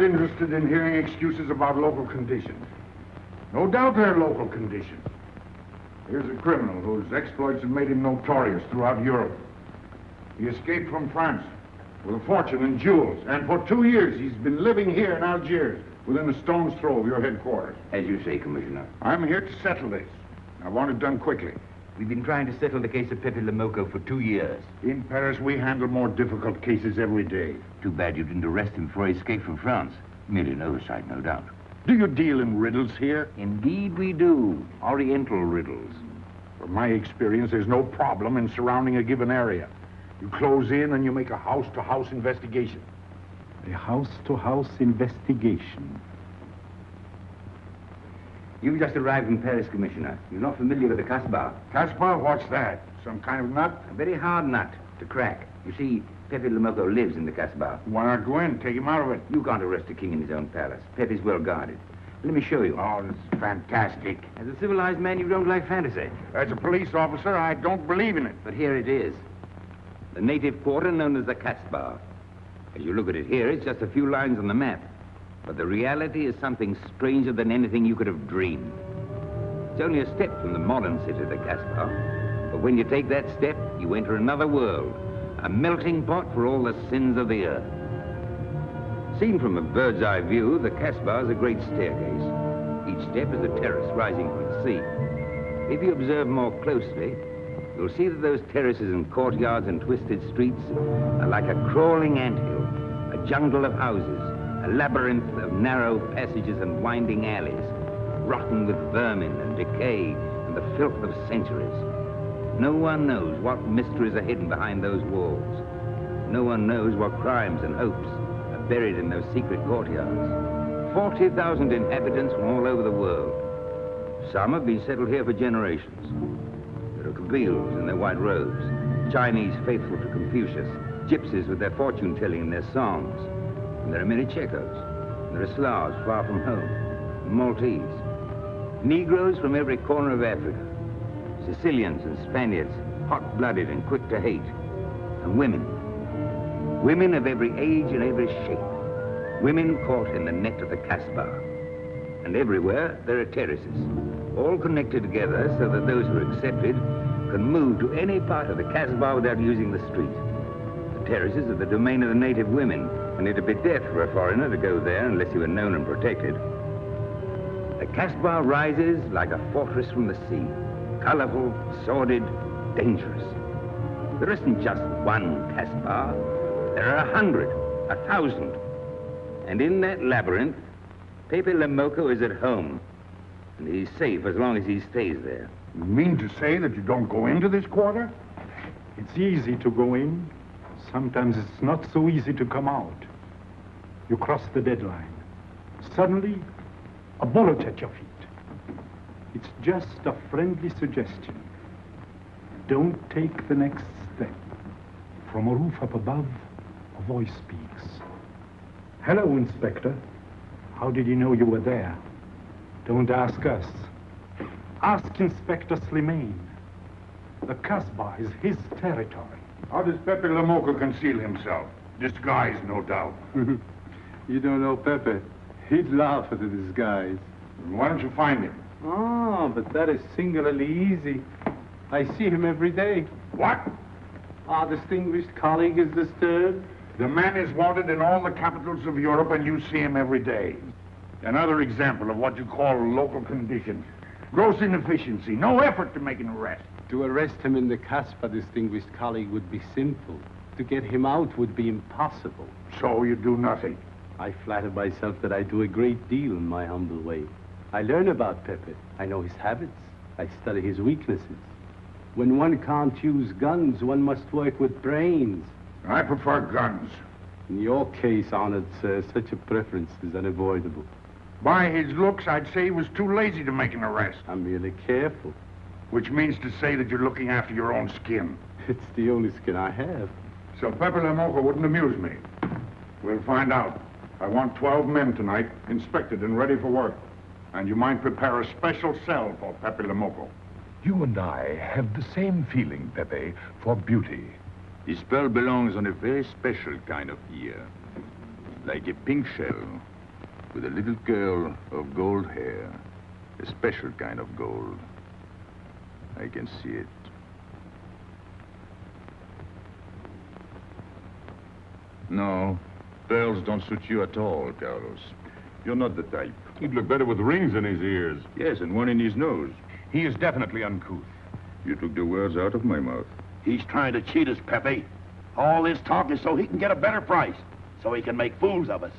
interested in hearing excuses about local conditions. No doubt they're local conditions. Here's a criminal whose exploits have made him notorious throughout Europe. He escaped from France with a fortune in jewels, and for 2 years he's been living here in Algiers, within a stone's throw of your headquarters. As you say, Commissioner. I'm here to settle this. I want it done quickly. We've been trying to settle the case of Pepe Lemoko for 2 years. In Paris, we handle more difficult cases every day. Too bad you didn't arrest him before he escaped from France. Merely an oversight, no doubt. Do you deal in riddles here? Indeed we do. Oriental riddles. From my experience, there's no problem in surrounding a given area. You close in and you make a house-to-house investigation. A house-to-house investigation. You've just arrived in Paris, Commissioner. You're not familiar with the Casbah. Casbah? What's that? Some kind of nut? A very hard nut to crack. You see, Pepe Lemoko lives in the Casbah. Why not go in? Take him out of it. You can't arrest a king in his own palace. Pepe's well guarded. Let me show you. Oh, this is fantastic. As a civilized man, you don't like fantasy. As a police officer, I don't believe in it. But here it is. The native quarter known as the Casbah. As you look at it here, it's just a few lines on the map. But the reality is something stranger than anything you could have dreamed. It's only a step from the modern city, the Casbah. But when you take that step, you enter another world, a melting pot for all the sins of the earth. Seen from a bird's eye view, the Casbah is a great staircase. Each step is a terrace rising from the sea. If you observe more closely, you'll see that those terraces and courtyards and twisted streets are like a crawling anthill, a jungle of houses, a labyrinth of narrow passages and winding alleys, rotten with vermin and decay and the filth of centuries. No one knows what mysteries are hidden behind those walls. No one knows what crimes and hopes are buried in those secret courtyards. 40,000 inhabitants from all over the world. Some have been settled here for generations. There are Kabyles in their white robes, Chinese faithful to Confucius, gypsies with their fortune-telling and their songs. And there are many Checos. There are Slavs far from home, Maltese. Negroes from every corner of Africa. Sicilians and Spaniards, hot-blooded and quick to hate. And women. Women of every age and every shape. Women caught in the net of the Casbah. And everywhere there are terraces, all connected together so that those who are accepted can move to any part of the Casbah without using the street. The terraces are the domain of the native women, and it'd be death for a foreigner to go there unless he were known and protected. The Casbah rises like a fortress from the sea, colorful, sordid, dangerous. There isn't just one Casbah. There are 100, 1,000. And in that labyrinth, Pepe Lemoko is at home, and he's safe as long as he stays there. You mean to say that you don't go into this quarter? It's easy to go in. Sometimes it's not so easy to come out. You cross the deadline. Suddenly, a bullet at your feet. It's just a friendly suggestion. Don't take the next step. From a roof up above, a voice speaks. Hello, Inspector. How did you know you were there? Don't ask us. Ask Inspector Slimane. The Casbah is his territory. How does Pepe Lemoko conceal himself? Disguise, no doubt. You don't know Pepe. He'd laugh at the disguise. Then why don't you find him? Oh, but that is singularly easy. I see him every day. What? Our distinguished colleague is disturbed. The man is wanted in all the capitals of Europe, and you see him every day. Another example of what you call local conditions. Gross inefficiency, no effort to make an arrest. To arrest him in the Casbah, distinguished colleague, would be simple. To get him out would be impossible. So you do nothing. I flatter myself that I do a great deal in my humble way. I learn about Pepe. I know his habits. I study his weaknesses. When one can't use guns, one must work with brains. I prefer guns. In your case, honored sir, such a preference is unavoidable. By his looks, I'd say he was too lazy to make an arrest. I'm merely careful. Which means to say that you're looking after your own skin. It's the only skin I have. So Pepe Lemoko wouldn't amuse me. We'll find out. I want 12 men tonight, inspected and ready for work. And you might prepare a special cell for Pepe Lemoko. You and I have the same feeling, Pepe, for beauty. This pearl belongs on a very special kind of ear. Like a pink shell, with a little curl of gold hair. A special kind of gold. I can see it. No, pearls don't suit you at all, Carlos. You're not the type. He'd look better with rings in his ears. Yes, and one in his nose. He is definitely uncouth. You took the words out of my mouth. He's trying to cheat us, Pepe. All this talk is so he can get a better price, so he can make fools of us.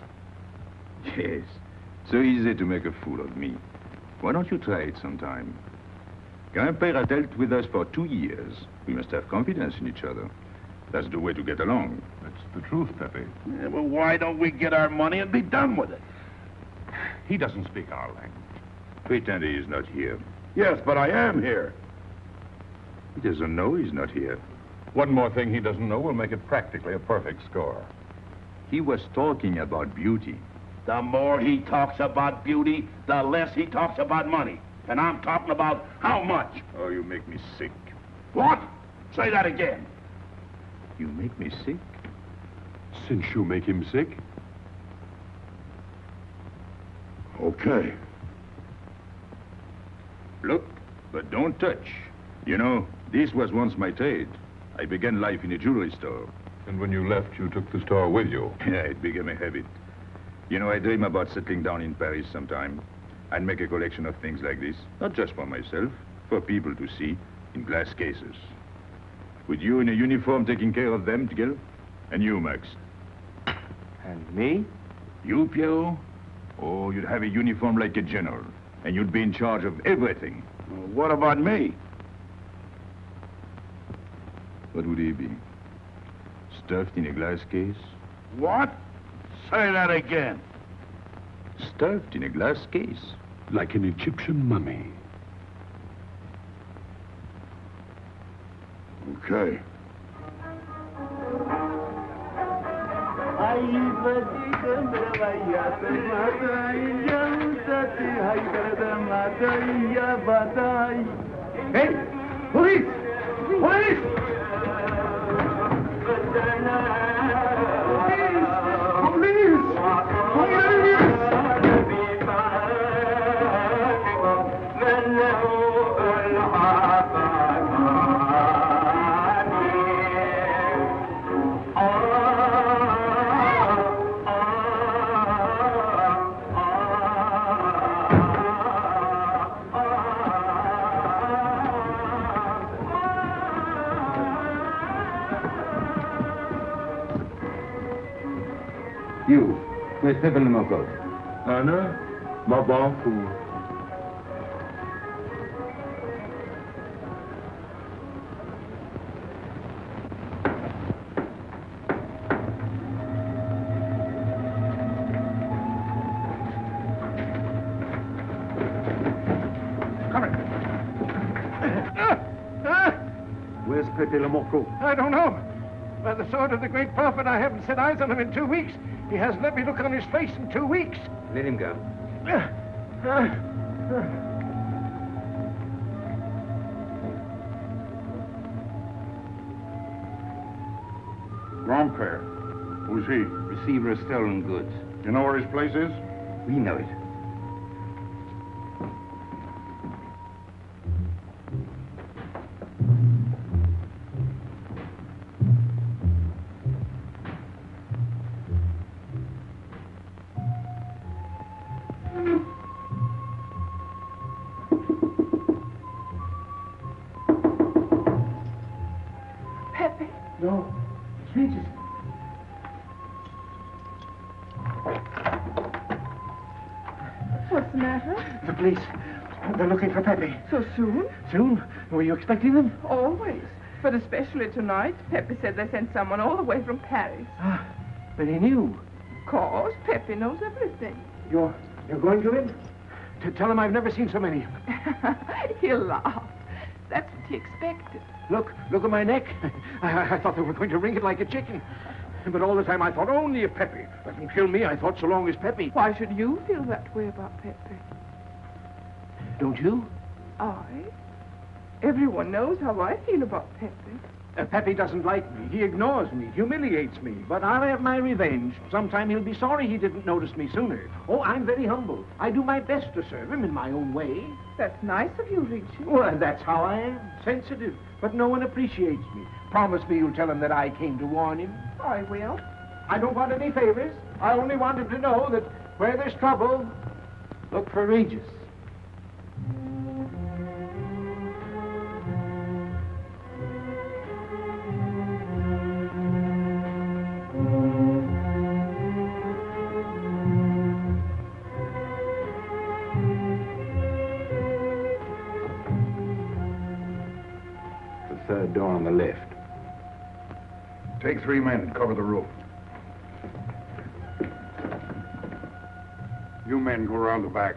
Yes, so easy to make a fool of me. Why don't you try it sometime? Grandpère has dealt with us for 2 years. We must have confidence in each other. That's the way to get along. That's the truth, Pepe. Yeah, well, why don't we get our money and be done with it? He doesn't speak our language. Pretend he is not here. Yes, but I am here. He doesn't know he's not here. One more thing he doesn't know will make it practically a perfect score. He was talking about beauty. The more he talks about beauty, the less he talks about money. And I'm talking about how much. Oh, you make me sick. What? Say that again. You make me sick? Since you make him sick? Okay. Look, but don't touch. You know, this was once my trade. I began life in a jewelry store. And when you left, you took the store with you. Yeah, it became a habit. You know, I dream about settling down in Paris sometime. I'd make a collection of things like this. Not just for myself, for people to see, in glass cases. With you in a uniform taking care of them, Miguel? And you, Max? And me? You, Pierrot? Oh, you'd have a uniform like a general. And you'd be in charge of everything. Well, what about me? What would he be? Stuffed in a glass case? What? Say that again. Stuffed in a glass case? Like an Egyptian mummy. Okay. Hey! Police! Police! You, where's Pepe le Moco? Anna, ma banque. Where's Pepe le Moco? I don't know. By the sword of the great prophet, I haven't set eyes on him in 2 weeks. He hasn't let me look on his face in 2 weeks. Let him go. Grandpère. Who's he? Receiver of stolen goods. You know where his place is? We know it. No. Regis. What's the matter? The police. They're looking for Pepe. So soon? Soon? Were you expecting them? Always. But especially tonight. Pepe said they sent someone all the way from Paris. Ah, but he knew. Of course, Pepe knows everything. You're going to him? To tell him I've never seen so many. He'll laugh. That's what he expected. Look at my neck. I thought they were going to wring it like a chicken. But all the time I thought only if Pepe doesn't kill me, I thought so long as Pepe. Why should you feel that way about Pepe? Don't you? I? Everyone knows how I feel about Pepe. Pepe doesn't like me. He ignores me, humiliates me. But I'll have my revenge. Sometime he'll be sorry he didn't notice me sooner. Oh, I'm very humble. I do my best to serve him in my own way. That's nice of you, Richie. Well, that's how I am. Sensitive. But no one appreciates me. Promise me you'll tell him that I came to warn him. I will. I don't want any favors. I only want him to know that where there's trouble, look for Regis. The third door on the left. Take 3 men and cover the roof. You men go around the back.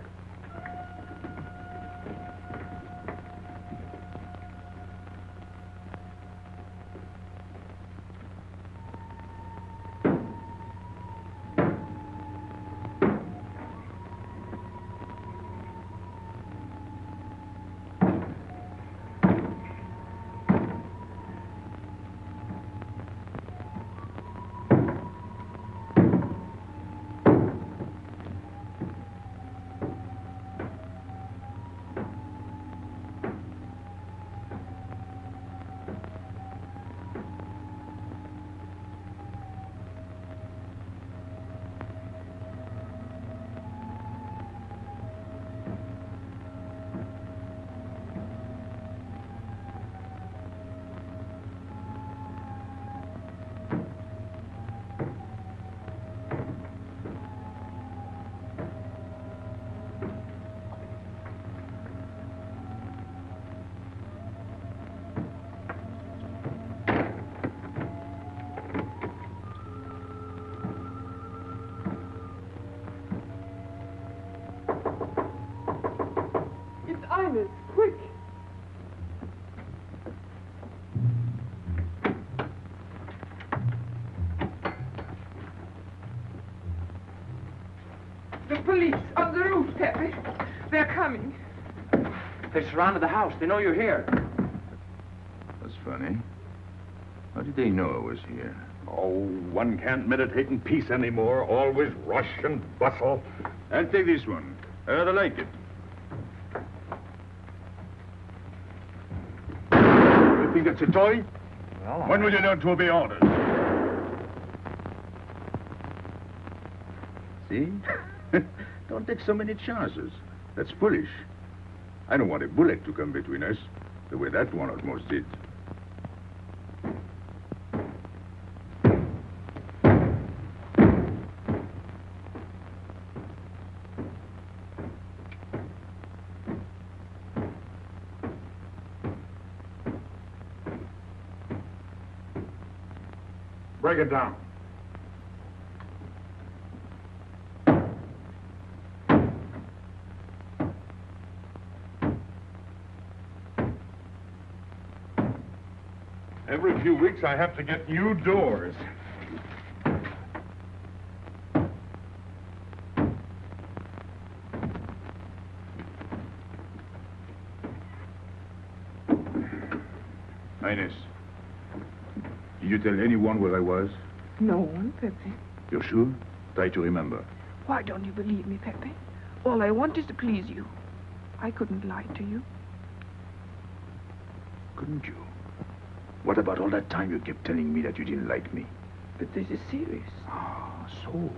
Quick. The police on the roof, Pepe. They're coming. They surrounded the house. They know you're here. That's funny. How did they know I was here? Oh, one can't meditate in peace anymore. Always rush and bustle. I'll take this one. I rather like it. You think it's a toy? Well, When will you learn to obey orders? See? Don't take so many chances. That's foolish. I don't want a bullet to come between us, the way that one almost did. Break it down. Every few weeks I have to get new doors. Ines, did you tell anyone where I was? No one, Pepe. You're sure? Try to remember. Why don't you believe me, Pepe? All I want is to please you. I couldn't lie to you. Couldn't you? What about all that time you kept telling me that you didn't like me? But this is serious. Ah, so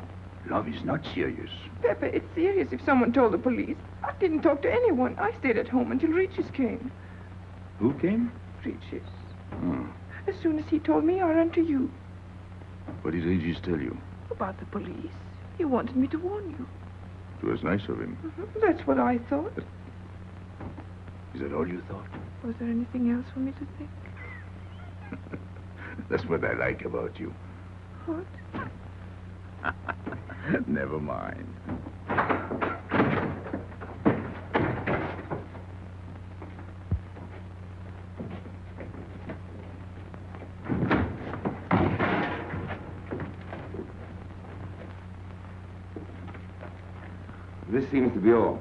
love is not serious. Pepe, it's serious if someone told the police. I didn't talk to anyone. I stayed at home until Regis came. Who came? Regis. Hmm. As soon as he told me, I ran to you. What did Regis tell you? About the police. He wanted me to warn you. It was nice of him. That's what I thought. Is that all you thought? Was there anything else for me to think? That's what I like about you. What? Never mind. This seems to be all.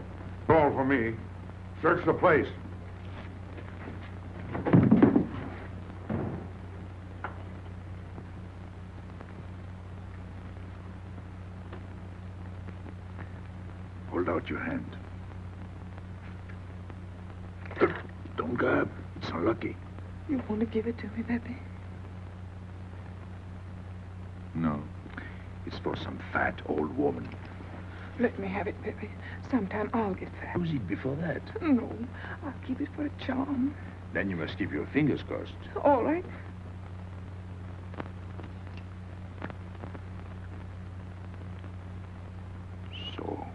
All for me. Search the place. about your hand? Don't grab. It's unlucky. You want to give it to me, Pepe? No. It's for some fat old woman. Let me have it, Pepe. Sometime I'll get fat. Use it before that. No, I'll keep it for a charm. Then you must keep your fingers crossed. All right. So.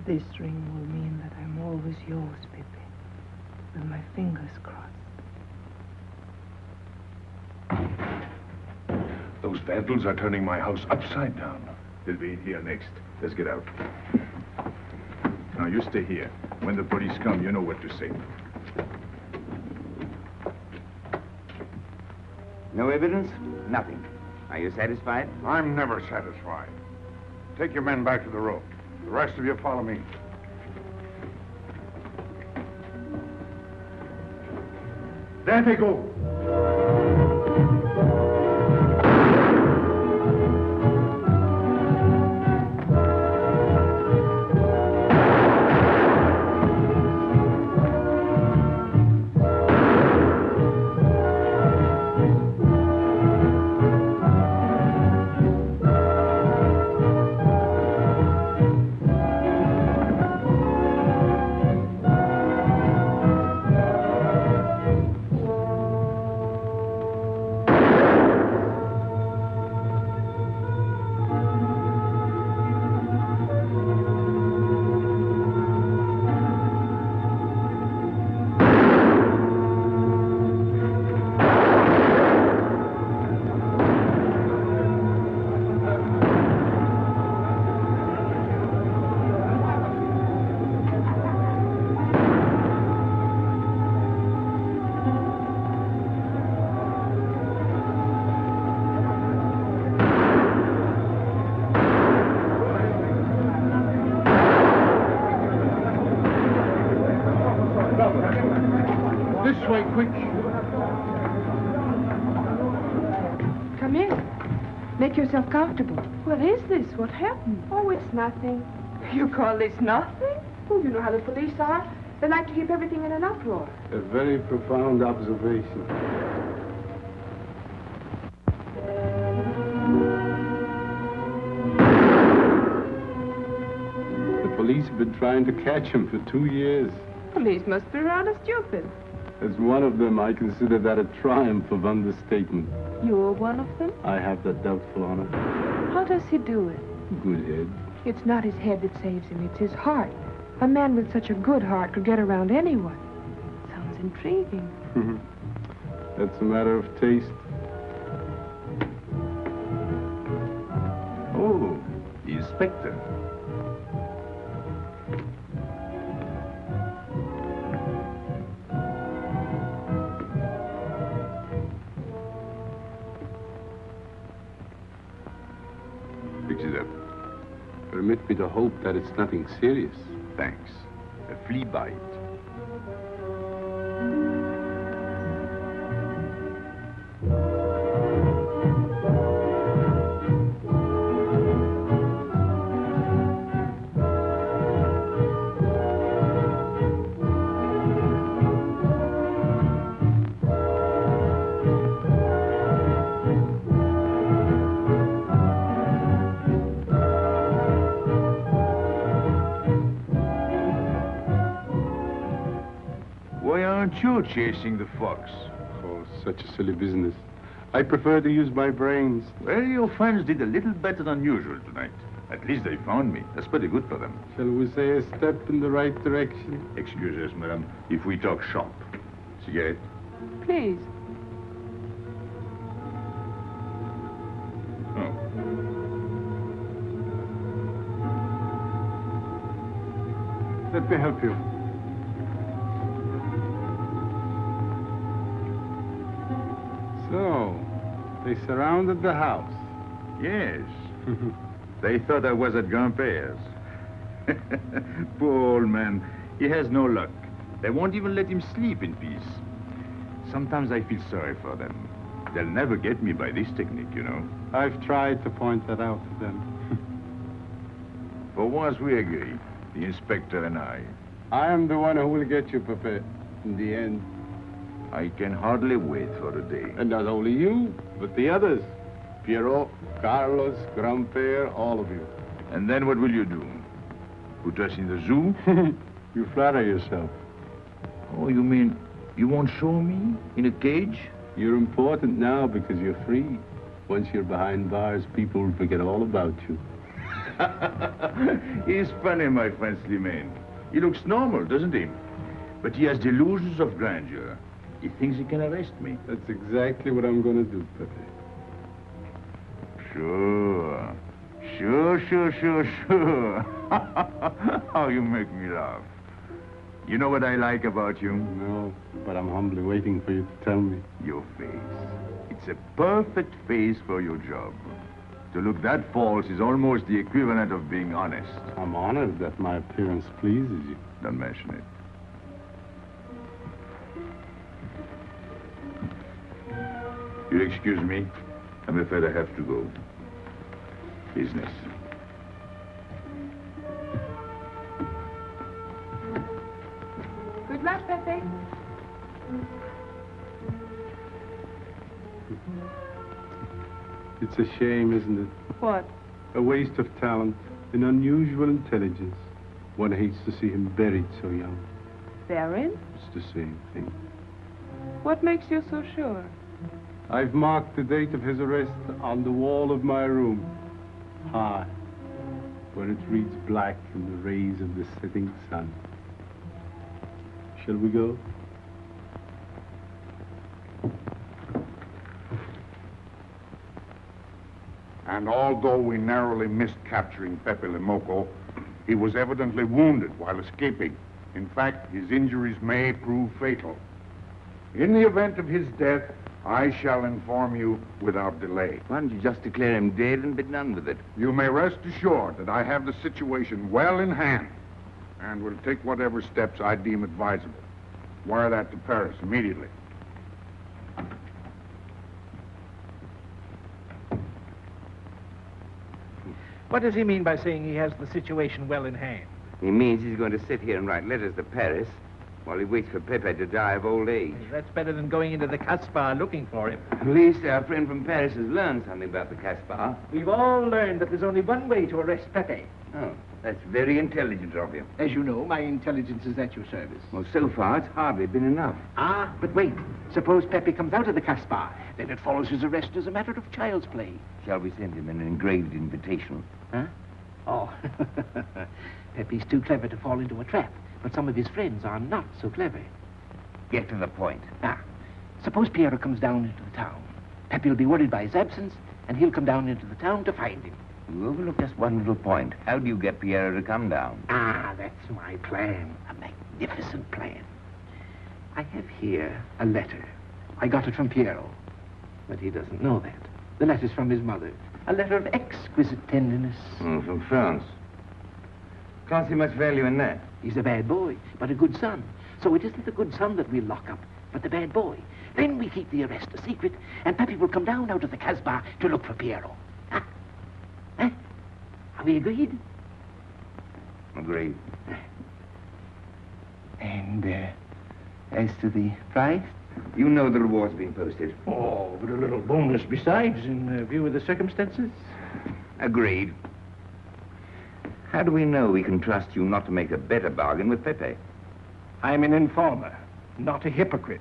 This ring will mean that I'm always yours, Pepe. With my fingers crossed. Those vandals are turning my house upside down. They'll be in here next. Let's get out. Now, you stay here. When the police come, you know what to say. No evidence? Nothing. Are you satisfied? I'm never satisfied. Take your men back to the road. The rest of you follow me. There they go. This way, quick. Come in. Make yourself comfortable. What is this? What happened? Oh, it's nothing. You call this nothing? Oh, you know how the police are. They like to keep everything in an uproar. A very profound observation. The police have been trying to catch him for 2 years. Police must be rather stupid. As one of them, I consider that a triumph of understatement. You're one of them? I have that doubtful honor. How does he do it? Good head. It's not his head that saves him, it's his heart. A man with such a good heart could get around anyone. Sounds intriguing. That's a matter of taste. Oh, the inspector. Fix it up. Permit me to hope that it's nothing serious. Thanks. A flea bite. Why aren't you chasing the fox? Oh, such a silly business. I prefer to use my brains. Well, your friends did a little better than usual tonight. At least they found me. That's pretty good for them. Shall we say a step in the right direction? Excuse us, madam, if we talk shop. Cigarette? Please. Oh. Let me help you. So, they surrounded the house. Yes. They thought I was at Grandpère's. Poor old man. He has no luck. They won't even let him sleep in peace. Sometimes I feel sorry for them. They'll never get me by this technique, you know. I've tried to point that out to them. For once we agree, the inspector and I. I am the one who will get you, Pepe, in the end. I can hardly wait for the day. And not only you, but the others. Piero, Carlos, Grandpere, all of you. And then what will you do? Put us in the zoo? You flatter yourself. Oh, you mean you won't show me in a cage? You're important now because you're free. Once you're behind bars, people will forget all about you. He's funny, my friend Slimane. He looks normal, doesn't he? But he has delusions of grandeur. He thinks he can arrest me. That's exactly what I'm going to do, Pepe. Sure. How you make me laugh. You know what I like about you? No, but I'm humbly waiting for you to tell me. Your face. It's a perfect face for your job. To look that false is almost the equivalent of being honest. I'm honored that my appearance pleases you. Don't mention it. You'll excuse me. I'm afraid I have to go. Business. Good luck, Pepe. It's a shame, isn't it? What? A waste of talent, an unusual intelligence. One hates to see him buried so young. Barton? It's the same thing. What makes you so sure? I've marked the date of his arrest on the wall of my room. High, where it reads black in the rays of the setting sun. Shall we go? And although we narrowly missed capturing Pepe Lemoco, he was evidently wounded while escaping. In fact, his injuries may prove fatal. In the event of his death, I shall inform you without delay. Why don't you just declare him dead and be done with it? You may rest assured that I have the situation well in hand and will take whatever steps I deem advisable. Wire that to Paris immediately. What does he mean by saying he has the situation well in hand? He means he's going to sit here and write letters to Paris while he waits for Pepe to die of old age. That's better than going into the Casbah looking for him. At least our friend from Paris has learned something about the Casbah. We've all learned that there's only one way to arrest Pepe. Oh, that's very intelligent of you. As you know, my intelligence is at your service. Well, so far, it's hardly been enough. Ah, but wait. Suppose Pepe comes out of the Casbah. Then it follows his arrest as a matter of child's play. Shall we send him an engraved invitation? Huh? Oh, Pepe's too clever to fall into a trap, but some of his friends are not so clever. Get to the point. Ah, suppose Piero comes down into the town. Pepe will be worried by his absence, and he'll come down into the town to find him. You overlook just one little point. How do you get Piero to come down? Ah, that's my plan. A magnificent plan. I have here a letter. I got it from Piero, but he doesn't know that. The letter's from his mother. A letter of exquisite tenderness. From France. Can't see much value in that. He's a bad boy, but a good son. So it isn't the good son that we'll lock up, but the bad boy. Then we keep the arrest a secret, and Pepe will come down out of the Casbah to look for Piero. Huh? Huh? Are we agreed? Agreed. And, as to the price? You know the reward's been posted. Oh, but a little bonus besides, in view of the circumstances. Agreed. How do we know we can trust you not to make a better bargain with Pepe? I'm an informer, not a hypocrite.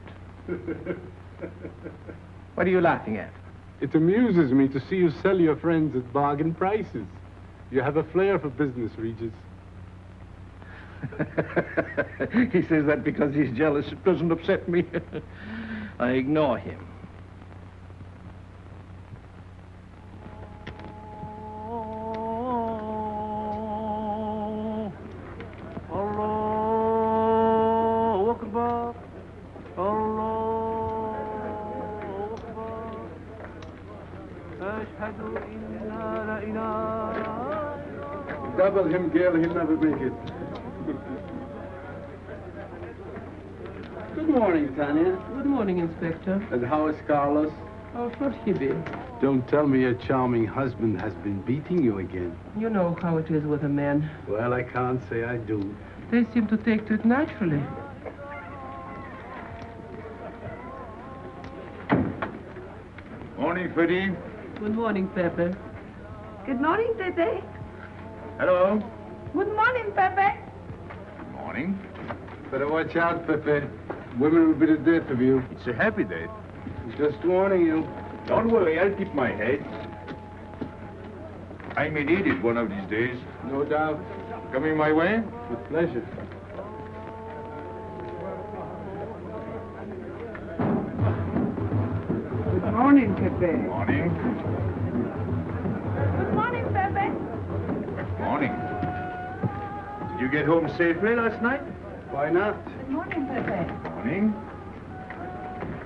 What are you laughing at? It amuses me to see you sell your friends at bargain prices. You have a flair for business, Regis. He says that because he's jealous. It doesn't upset me. I ignore him. Double him, Gail, he'll never make it. Good morning, Tanya. Good morning, Inspector. And how is Carlos? Oh, should he be? Don't tell me your charming husband has been beating you again. You know how it is with a man. Well, I can't say I do. They seem to take to it naturally. Morning, Freddie. Good morning, Pepe. Good morning, Pepe. Hello. Good morning, Pepe. Good morning. Better watch out, Pepe. Women will be the death of you. It's a happy day. Just warning you. Don't worry, I'll keep my head. I may need it one of these days. No doubt. Coming my way? With pleasure. Good morning, Pepe. Morning. Good morning, Pepe. Good morning. Did you get home safely last night? Why not? Good morning, Pepe. Morning.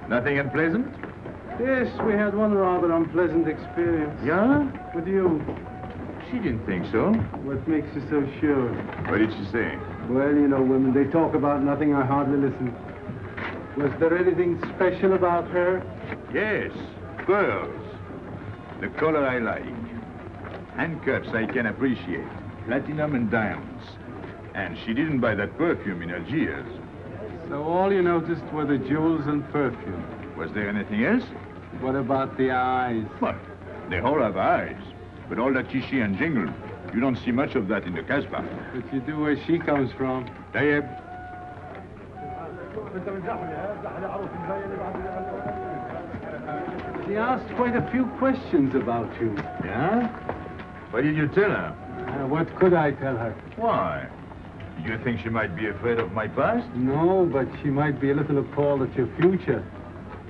Nothing unpleasant? Yes, we had one rather unpleasant experience. Yeah? With you. She didn't think so. What makes you so sure? What did she say? Well, you know, women, they talk about nothing. I hardly listen. Was there anything special about her? Yes, pearls. The color I like. Handcuffs I can appreciate. Platinum and diamonds. And she didn't buy that perfume in Algiers. So all you noticed were the jewels and perfume. Was there anything else? What about the eyes? What? They all have eyes. But all that chichi and jingle, you don't see much of that in the Casbah. But you do where she comes from. Tayyib. She asked quite a few questions about you. Yeah? What did you tell her? What could I tell her? Why? Do you think she might be afraid of my past? No, but she might be a little appalled at your future.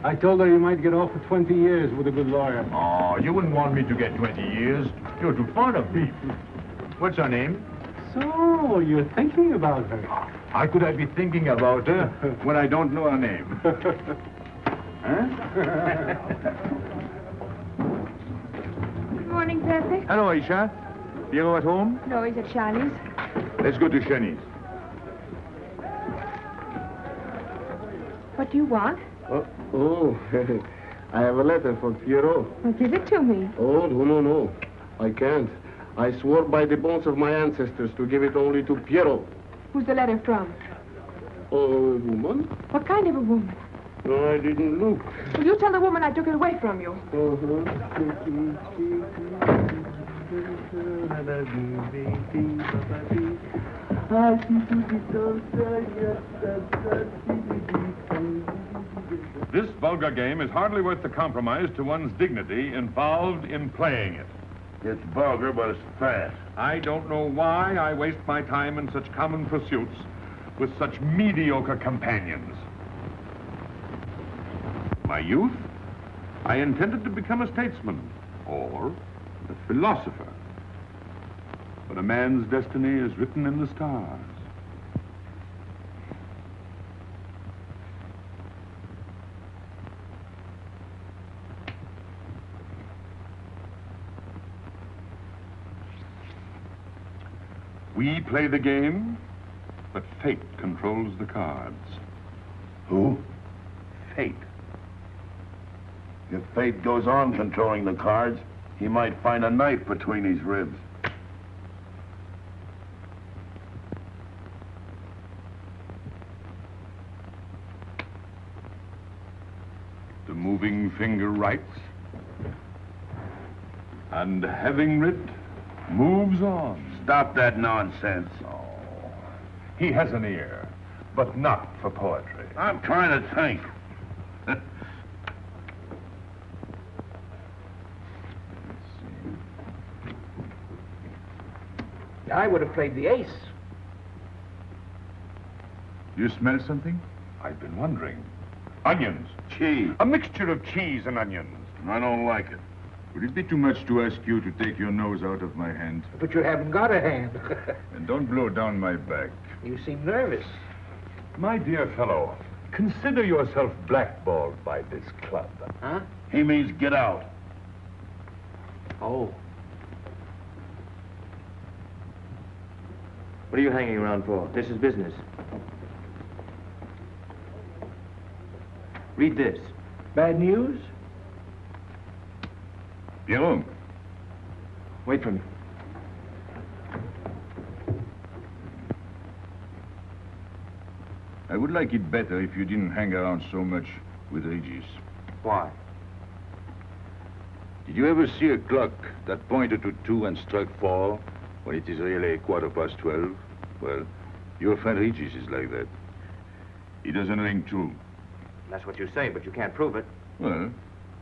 I told her you might get off for 20 years with a good lawyer. Oh, you wouldn't want me to get 20 years. You're too fond of me. What's her name? So, you're thinking about her. How could I be thinking about her when I don't know her name? Huh? Good morning, Pepe. Hello, Aisha. Piero at home? No, he's at Shani's. Let's go to Shani's. What do you want? Oh, I have a letter for Pierrot. Well, give it to me. Oh, no. I can't. I swore by the bones of my ancestors to give it only to Pierrot. Who's the letter from? Oh, woman? What kind of a woman? No, I didn't look. Will you tell the woman I took it away from you? This vulgar game is hardly worth the compromise to one's dignity involved in playing it. It's vulgar, but it's fast. I don't know why I waste my time in such common pursuits with such mediocre companions. My youth, I intended to become a statesman or a philosopher. But a man's destiny is written in the stars. We play the game, but fate controls the cards. Who? Fate. If fate goes on controlling the cards, he might find a knife between his ribs. The moving finger writes, and having writ, moves on. Stop that nonsense. Oh, he has an ear, but not for poetry. I'm trying to think. I would have played the ace. You smell something? I've been wondering. Onions. Cheese. A mixture of cheese and onions. I don't like it. Would it be too much to ask you to take your nose out of my hand? But you haven't got a hand. And don't blow down my back. You seem nervous. My dear fellow, consider yourself blackballed by this club. Huh? He means get out. Oh. What are you hanging around for? This is business. Read this. Bad news? Pierrot. Wait for me. I would like it better if you didn't hang around so much with Regis. Why? Did you ever see a clock that pointed to 2 and struck 4 when it is really 12:15? Well, your friend Regis is like that. He doesn't ring true. That's what you say, but you can't prove it. Well,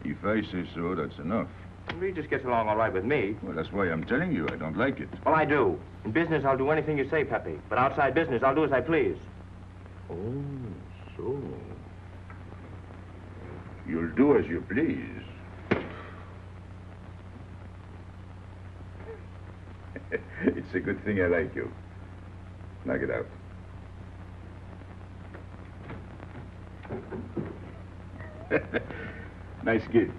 if I say so, that's enough. Regis gets along all right with me. Well, that's why I'm telling you I don't like it. Well, I do. In business, I'll do anything you say, Pepe. But outside business, I'll do as I please. Oh, so. You'll do as you please. It's a good thing I like you. Knock it out. Nice kid.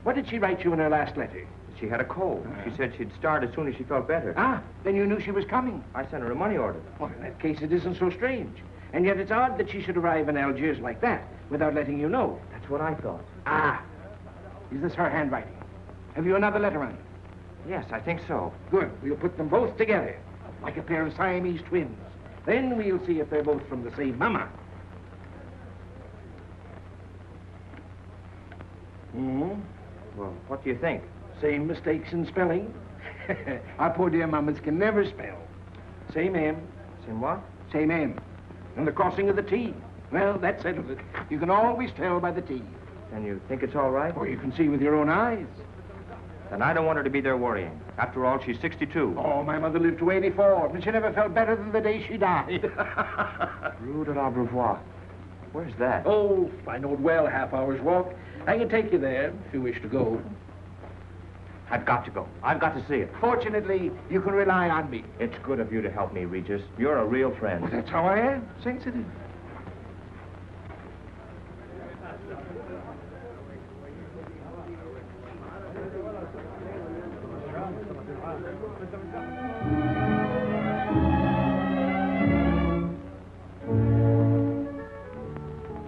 What did she write you in her last letter? She had a cold. She said she'd start as soon as she felt better. Ah, then you knew she was coming. I sent her a money order. Well, in that case, it isn't so strange. And yet it's odd that she should arrive in Algiers like that, without letting you know. That's what I thought. Ah, is this her handwriting? Have you another letter on it? Yes, I think so. Good. We'll put them both together, like a pair of Siamese twins. Then we'll see if they're both from the same mama. Hmm? Well, what do you think? Same mistakes in spelling. Our poor dear mamas can never spell. Same M. Same what? Same M. And the crossing of the T. Well, that settles it. You can always tell by the T. And you think it's all right? Or you can see with your own eyes. Then I don't want her to be there worrying. After all, she's 62. Oh, my mother lived to 84, and she never felt better than the day she died. Rue de l'Abreuvoir. Where's that? Oh, I know it well, half-hour's walk. I can take you there if you wish to go. I've got to go. I've got to see it. Fortunately, you can rely on me. It's good of you to help me, Regis. You're a real friend. Well, that's how I am, sensitive.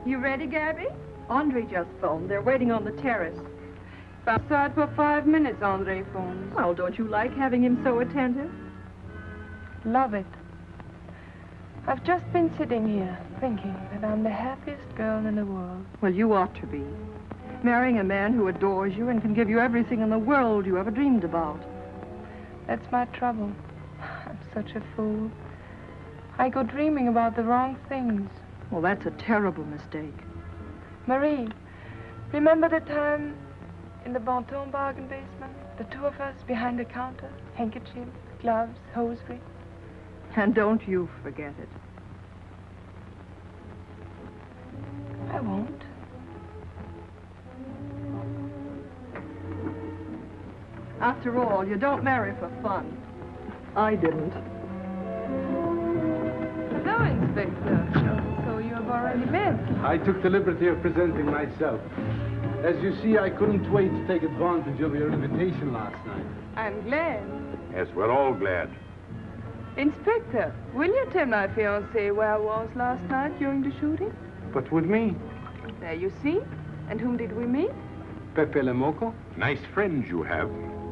You ready, Gabby? Andre just phoned. They're waiting on the terrace. Outside for 5 minutes, Andre phoned. Well, don't you like having him so attentive? Love it. I've just been sitting here thinking that I'm the happiest girl in the world. Well, you ought to be. Marrying a man who adores you and can give you everything in the world you ever dreamed about. That's my trouble. I'm such a fool. I go dreaming about the wrong things. Well, that's a terrible mistake. Marie, remember the time in the Barton bargain basement? The two of us behind the counter, handkerchiefs, gloves, hosiery. And don't you forget it. I won't. After all, you don't marry for fun. I didn't. Hello, Inspector. So you have already met. I took the liberty of presenting myself. As you see, I couldn't wait to take advantage of your invitation last night. I'm glad. Yes, we're all glad. Inspector, will you tell my fiancé where I was last night during the shooting? But with me, There you see. And whom did we meet? Pepe Le Moco? Nice friends you have.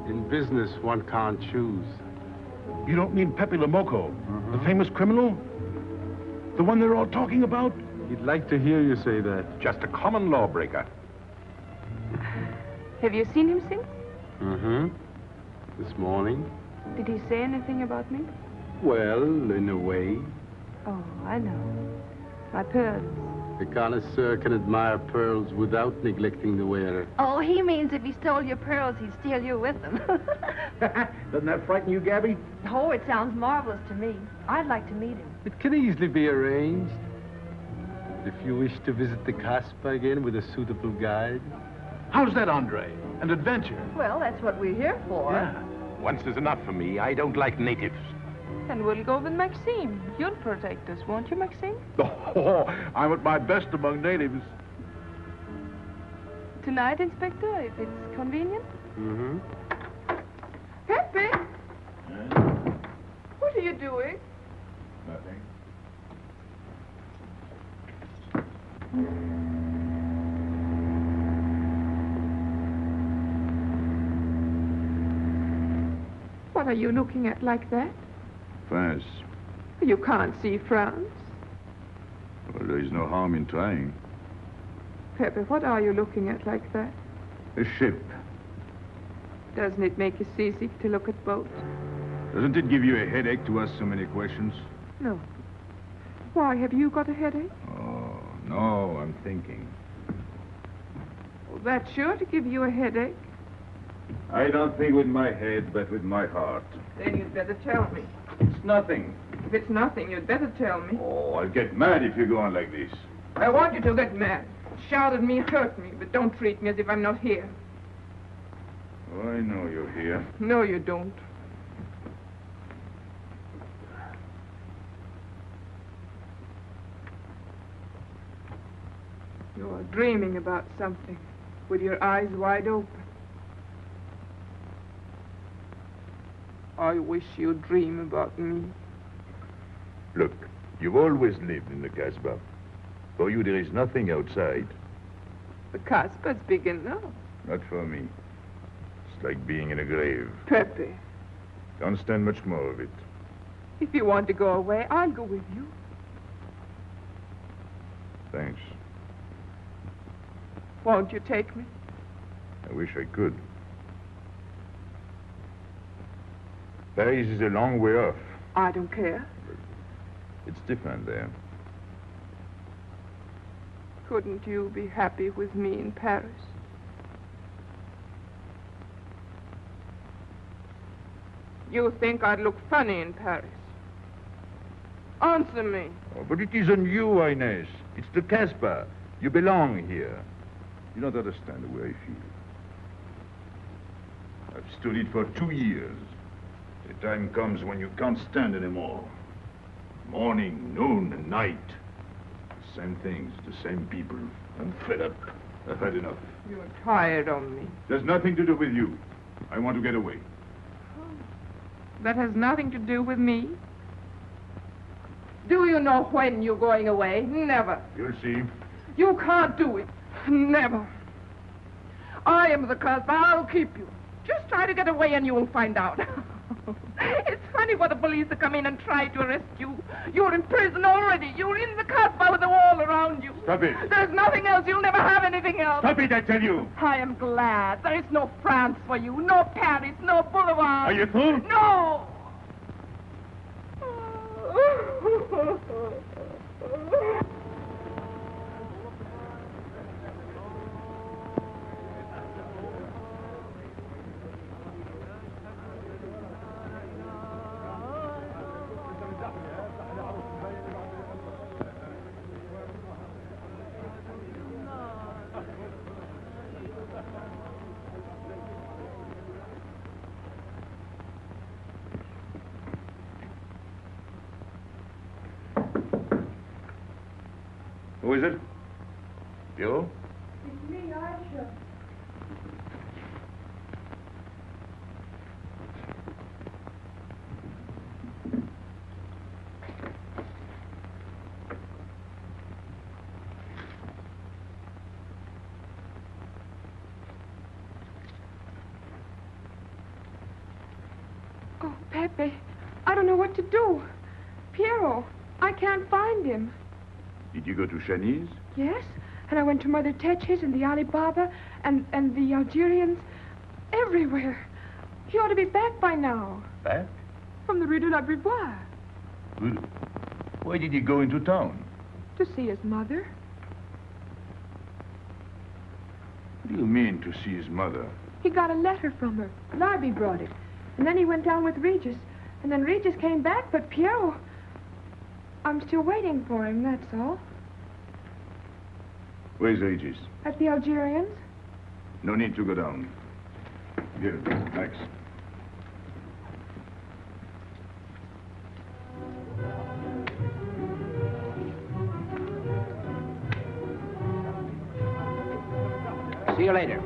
In business, one can't choose. You don't mean Pepe Le Moco, the famous criminal? The one they're all talking about? He'd like to hear you say that. Just a common lawbreaker. Have you seen him since? Mm-hmm. This morning? Did he say anything about me? Well, in a way. Oh, I know. My pearls. The connoisseur can admire pearls without neglecting the wearer. Oh, he means if he stole your pearls, he'd steal you with them. Doesn't that frighten you, Gabby? Oh, it sounds marvelous to me. I'd like to meet him. It can easily be arranged. If you wish to visit the Casbah again with a suitable guide. How's that, Andre? An adventure? Well, that's what we're here for. Yeah. Once is enough for me. I don't like natives. And we'll go with Maxime. You'll protect us, won't you, Maxime? Oh, I'm at my best among natives. Tonight, Inspector, if it's convenient. Mm-hmm. Pepe! What are you doing? Nothing. What are you looking at like that? France. You can't see France. Well, there is no harm in trying. Pepe, what are you looking at like that? A ship. Doesn't it make you seasick to look at boats? Doesn't it give you a headache to ask so many questions? No. Why, have you got a headache? Oh, no, I'm thinking. Well, that's sure to give you a headache. I don't think with my head, but with my heart. Then you'd better tell me. It's nothing. If it's nothing, you'd better tell me. Oh, I'll get mad if you go on like this. I want you to get mad. Shout at me, hurt me, but don't treat me as if I'm not here. Oh, I know you're here. No, you don't. You're dreaming about something with your eyes wide open. I wish you'd dream about me. Look, you've always lived in the Casbah. For you, there is nothing outside. The Casbah's big enough. Not for me. It's like being in a grave. Pepe, Don't stand much more of it. if you want to go away, I'll go with you. Thanks. Won't you take me? I wish I could. Paris is a long way off. I don't care. It's different there. Couldn't you be happy with me in Paris? You think I'd look funny in Paris? Answer me. Oh, but it isn't you, Inez. It's the Casbah. You belong here. You don't understand the way I feel. I've stood it for 2 years. The time comes when you can't stand anymore. Morning, noon, and night. The same things, the same people. I'm fed up. I've had enough. You're tired of me. There's nothing to do with you. I want to get away. That has nothing to do with me. Do you know when you're going away? Never. You'll see. You can't do it. Never. I am the Casbah. I'll keep you. Just try to get away and you'll find out. It's funny for the police to come in and try to arrest you. You're in prison already. You're in the Casbah with a wall around you. Stop it. There's nothing else. You'll never have anything else. Stop it, I tell you. I am glad. There is no France for you. No Paris. No Boulevard. Are you through? No. Who is it? You? It's me, Aisha. Oh, Pepe, I don't know what to do. Piero, I can't find him. Did you go to Shani's? Yes, and I went to Mother Tetch's and the Alibaba and the Algerians. Everywhere. He ought to be back by now. Back? From the Rue de la Brivoire. Good. Why did he go into town? To see his mother. What do you mean, to see his mother? He got a letter from her. Larby brought it. And then he went down with Regis. And then Regis came back, but Piero... I'm still waiting for him, that's all. Where's Regis? At the Algerians? No need to go down. Here, thanks. See you later.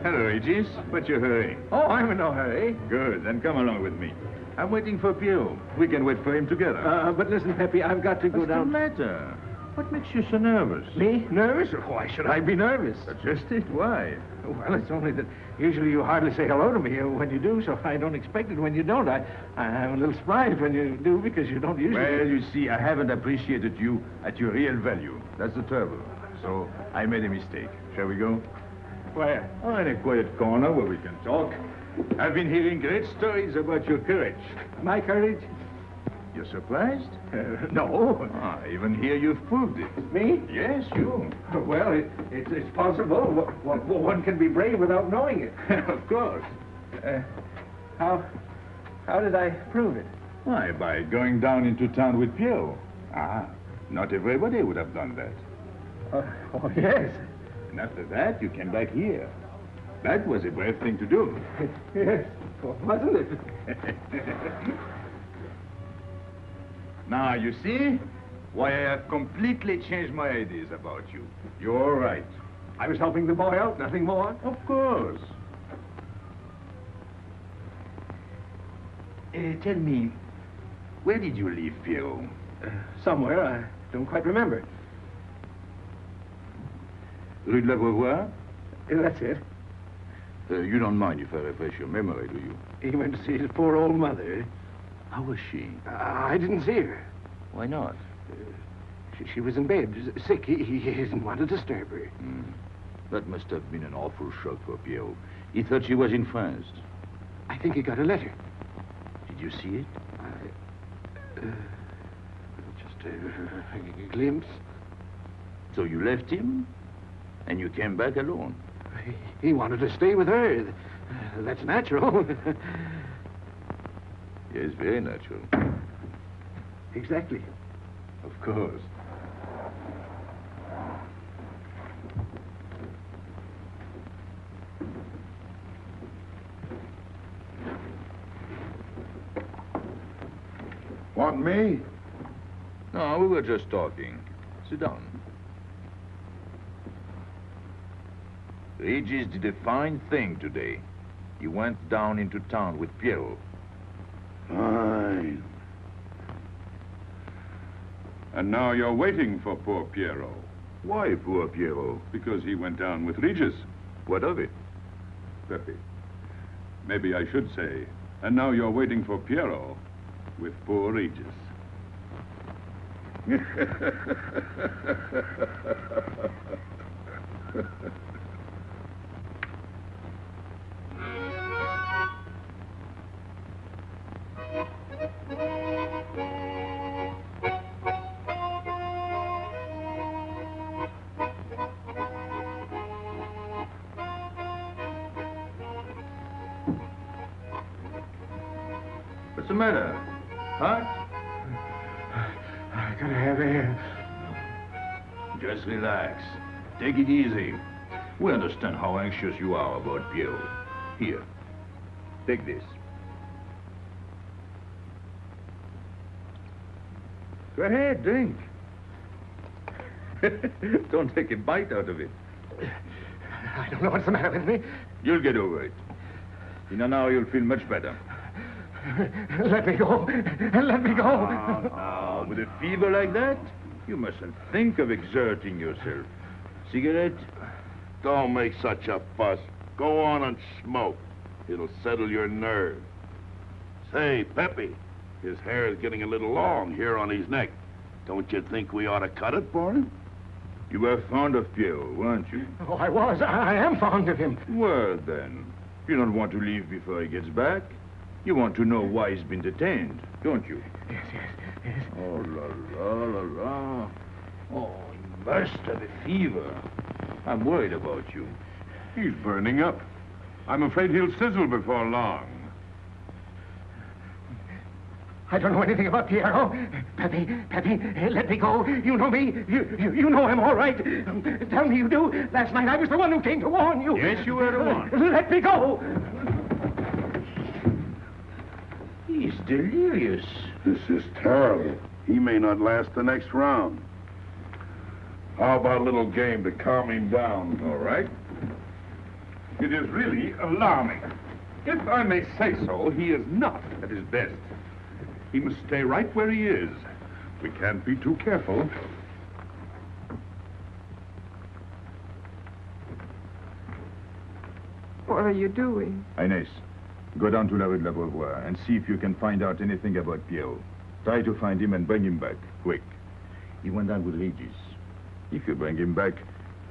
Hello, Regis. What's your hurry? Oh, I'm in no hurry. Good, then come along with me. I'm waiting for Piero. We can wait for him together. But listen, Pepe, I've got to go What's down. the matter? What makes you so nervous? Me? Nervous? Why should I be nervous? Just it. Why? Well, it's only that usually you hardly say hello to me when you do, so I don't expect it when you don't. I'm a little surprised when you do because you don't usually... Well, you see, I haven't appreciated you at your real value. That's the trouble. So I made a mistake. Shall we go? Where? Oh, in a quiet corner where we can talk. I've been hearing great stories about your courage. My courage? You're surprised? No. I even hear you've proved it. Me? Yes, you. Well, it's possible. One can be brave without knowing it. Of course. How did I prove it? Why, by going down into town with Pierrot. Not everybody would have done that. Oh, yes. And after that, you came back here. That was a brave thing to do. Yes, wasn't it? Now, you see why I have completely changed my ideas about you. You're all right. I was helping the boy out, nothing more. Of course. Tell me, where did you leave Pierrot? Somewhere, I don't quite remember. Rue de l'Abreuvoir? That's it. You don't mind if I refresh your memory, do you? He went to see his poor old mother. How was she? I didn't see her. Why not? She was in bed, sick. He didn't want to disturb her. That must have been an awful shock for Pierrot. He thought she was in France. I think he got a letter. Did you see it? Just a glimpse. So you left him, and you came back alone? He wanted to stay with her. That's natural. Yes, very natural. Exactly. Of course. Want me? No, we were just talking. Sit down. Regis did a fine thing today. He went down into town with Pierrot. Fine. And now you're waiting for poor Pierrot. Why poor Pierrot? Because he went down with Regis. What of it? Pepe. Maybe I should say, and now you're waiting for Pierrot with poor Regis. What's the matter? Hot? I gotta have air. Just relax. Take it easy. We understand how anxious you are about Pierrot. Here, take this. Go ahead, drink. Don't take a bite out of it. I don't know what's the matter with me. You'll get over it. In an hour, you'll feel much better. Let me go. Let me go. Oh, with a fever like that, you mustn't think of exerting yourself. Cigarette? Don't make such a fuss. Go on and smoke. It'll settle your nerves. Say, Pepe, his hair is getting a little long here on his neck. Don't you think we ought to cut it for him? You were fond of Pierrot, weren't you? Oh, I was. I am fond of him. Well, then, you don't want to leave before he gets back. You want to know why he's been detained, don't you? Yes. Oh, la. Oh, he must have a fever. I'm worried about you. He's burning up. I'm afraid he'll sizzle before long. I don't know anything about Pierrot. Pepe, let me go. You know me. You know I'm all right. Tell me you do. Last night I was the one who came to warn you. Yes, you were the one. Let me go. He's delirious. This is terrible. He may not last the next round. How about a little game to calm him down? All right. It is really alarming. If I may say so, he is not at his best. He must stay right where he is. We can't be too careful. are you doing? Inés, go down to La Rue de la Beauvoir and see if you can find out anything about Pierrot. Try to find him and bring him back, quick. He went down with Regis. If you bring him back,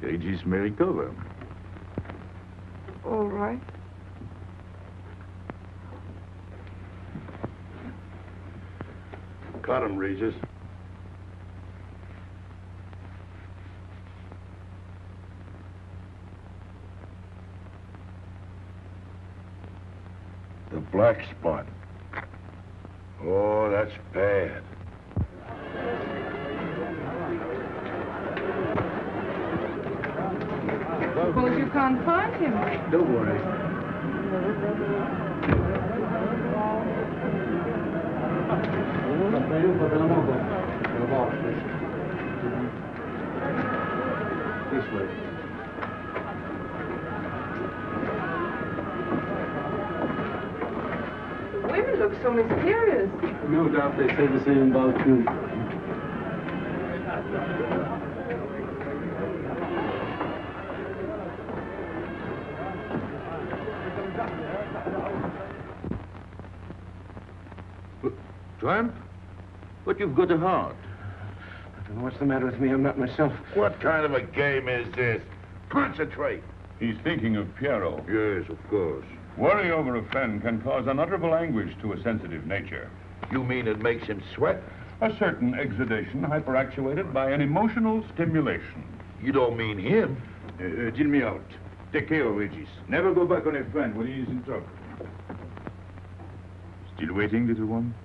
Regis may recover. All right. Cut him, Regis. The black spot. Oh, that's bad. Suppose you can't find him. Don't worry. This way. The women look so mysterious. No doubt they say the same about you. Tramp? But you've got a heart. I don't know what's the matter with me. I'm not myself. What kind of a game is this? Concentrate. He's thinking of Pierrot. Yes, of course. Worry over a friend can cause unutterable anguish to a sensitive nature. You mean it makes him sweat? A certain exudation hyperactuated by an emotional stimulation. You don't mean him? Deal me out. Take care of Regis. Never go back on a friend when he is in trouble. Still waiting, little one?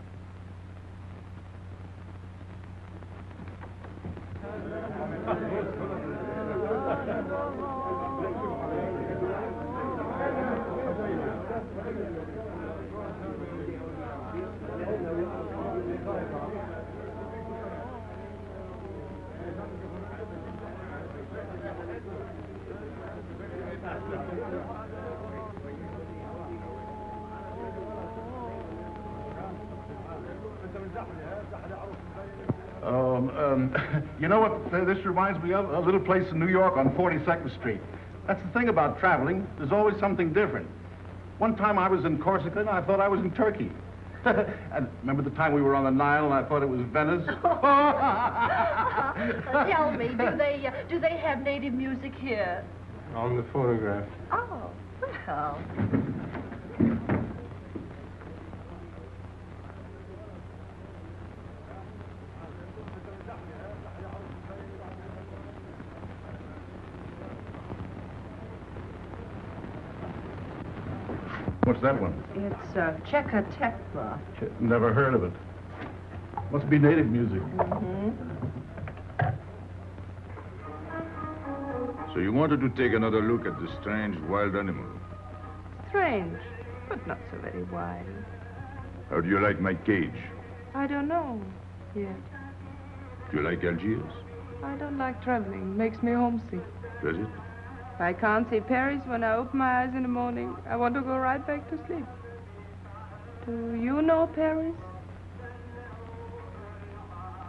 You know what this reminds me of? A little place in New York on 42nd Street. That's the thing about traveling. There's always something different. One time I was in Corsica and I thought I was in Turkey. And remember the time we were on the Nile and I thought it was Venice? Tell me, do they have native music here? On the photograph. Oh, well. What's that one? It's Czeka Tekla. Never heard of it. Must be native music. Mm-hmm. So you wanted to take another look at the strange wild animal. Strange, but not so very wild. How do you like my cage? I don't know yet. Do you like Algiers? I don't like traveling. Makes me homesick. Does it? If I can't see Paris when I open my eyes in the morning, I want to go right back to sleep. Do you know Paris?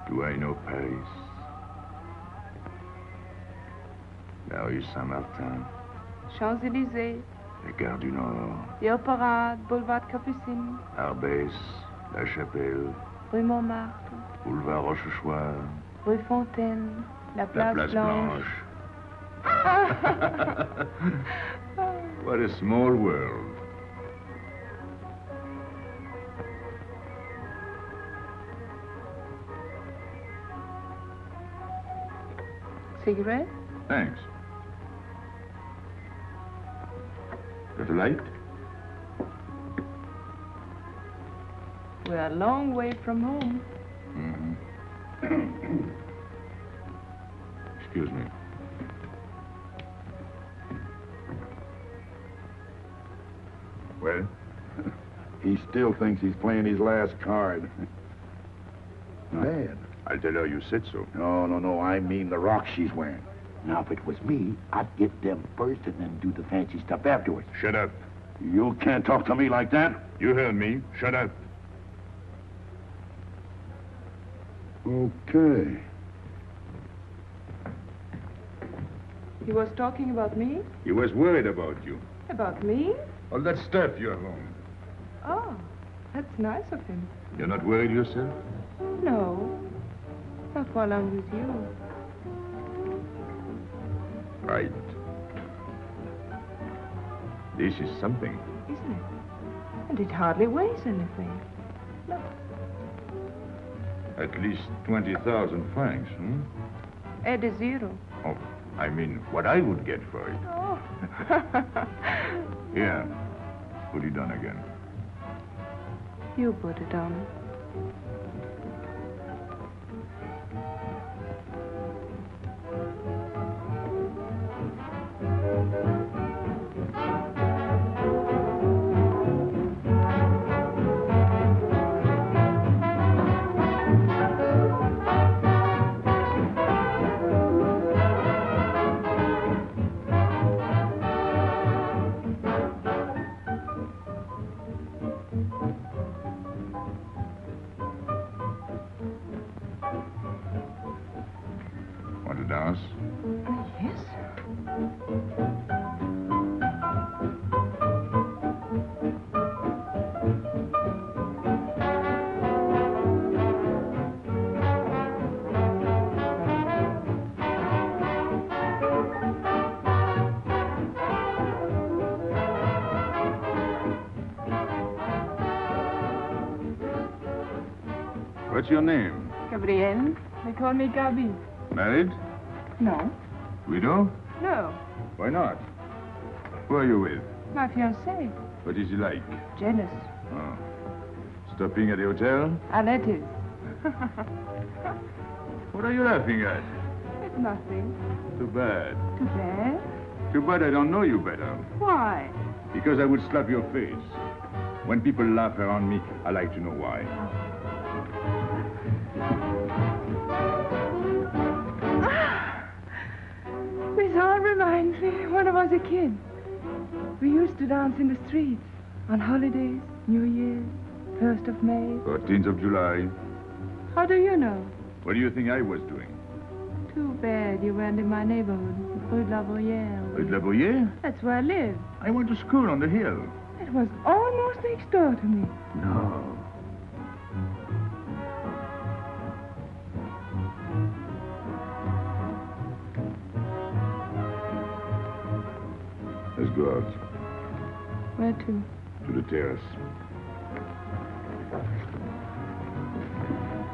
Do I know Paris? La rue Saint-Martin, Champs-Élysées, la Gare du Nord, the Opera, Boulevard Capucine, Arbès, La Chapelle, Rue Montmartre, Boulevard Rochechouart, Rue Fontaine, La la Place, Place Blanche. Blanche. What a small world. Cigarette? Thanks. Got a light? We're a long way from home. Mm-hmm. Excuse me. Well, he still thinks he's playing his last card. Bad. I'll tell her you said so. No, I mean the rock she's wearing. Now, if it was me, I'd get them first and then do the fancy stuff afterwards. Shut up. You can't talk to me like that. You heard me. Shut up. Okay. He was talking about me? He was worried about you. About me? All that stuff you have on. Oh, that's nice of him. You're not worried yourself? No, not while I'm with you. Right. This is something. Isn't it? And it hardly weighs anything. Look. At least 20,000 francs, hmm? Add a zero. Oh, I mean, what I would get for it. Oh. Here, put it on again. You put it on. Want to dance? Yes. What's your name? Gabrielle. They call me Gabi. Married? No. Widow? No. Why not? Who are you with? My fiancé. What is he like? Jealous. Oh. Stopping at the hotel? I let it. What are you laughing at? It's nothing. Too bad. Too bad. Too bad I don't know you better. Why? Because I would slap your face. When people laugh around me, I like to know why. This all reminds me when I was a kid. We used to dance in the streets on holidays, New Year's, 1st of May. 14th of July. How do you know? What do you think I was doing? Too bad you weren't in my neighborhood, Rue de la Bruyère. Rue de la Bruyère? That's where I live. I went to school on the hill. It was almost next door to me. No. Let's go out. Where to? To the terrace.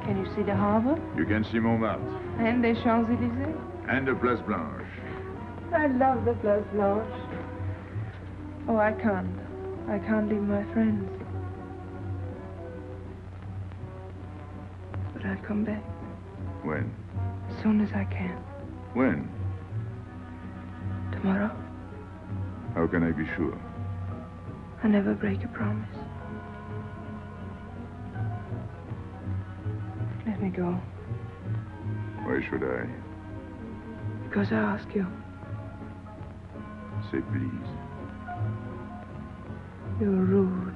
Can you see the harbor? You can see Montmartre. And the Champs-Élysées? And the Place Blanche. I love the Place Blanche. Oh, I can't. I can't leave my friends. But I'll come back. When? As soon as I can. When? Tomorrow. How can I be sure? I never break a promise. Let me go. Why should I? Because I ask you. Say please. You're rude.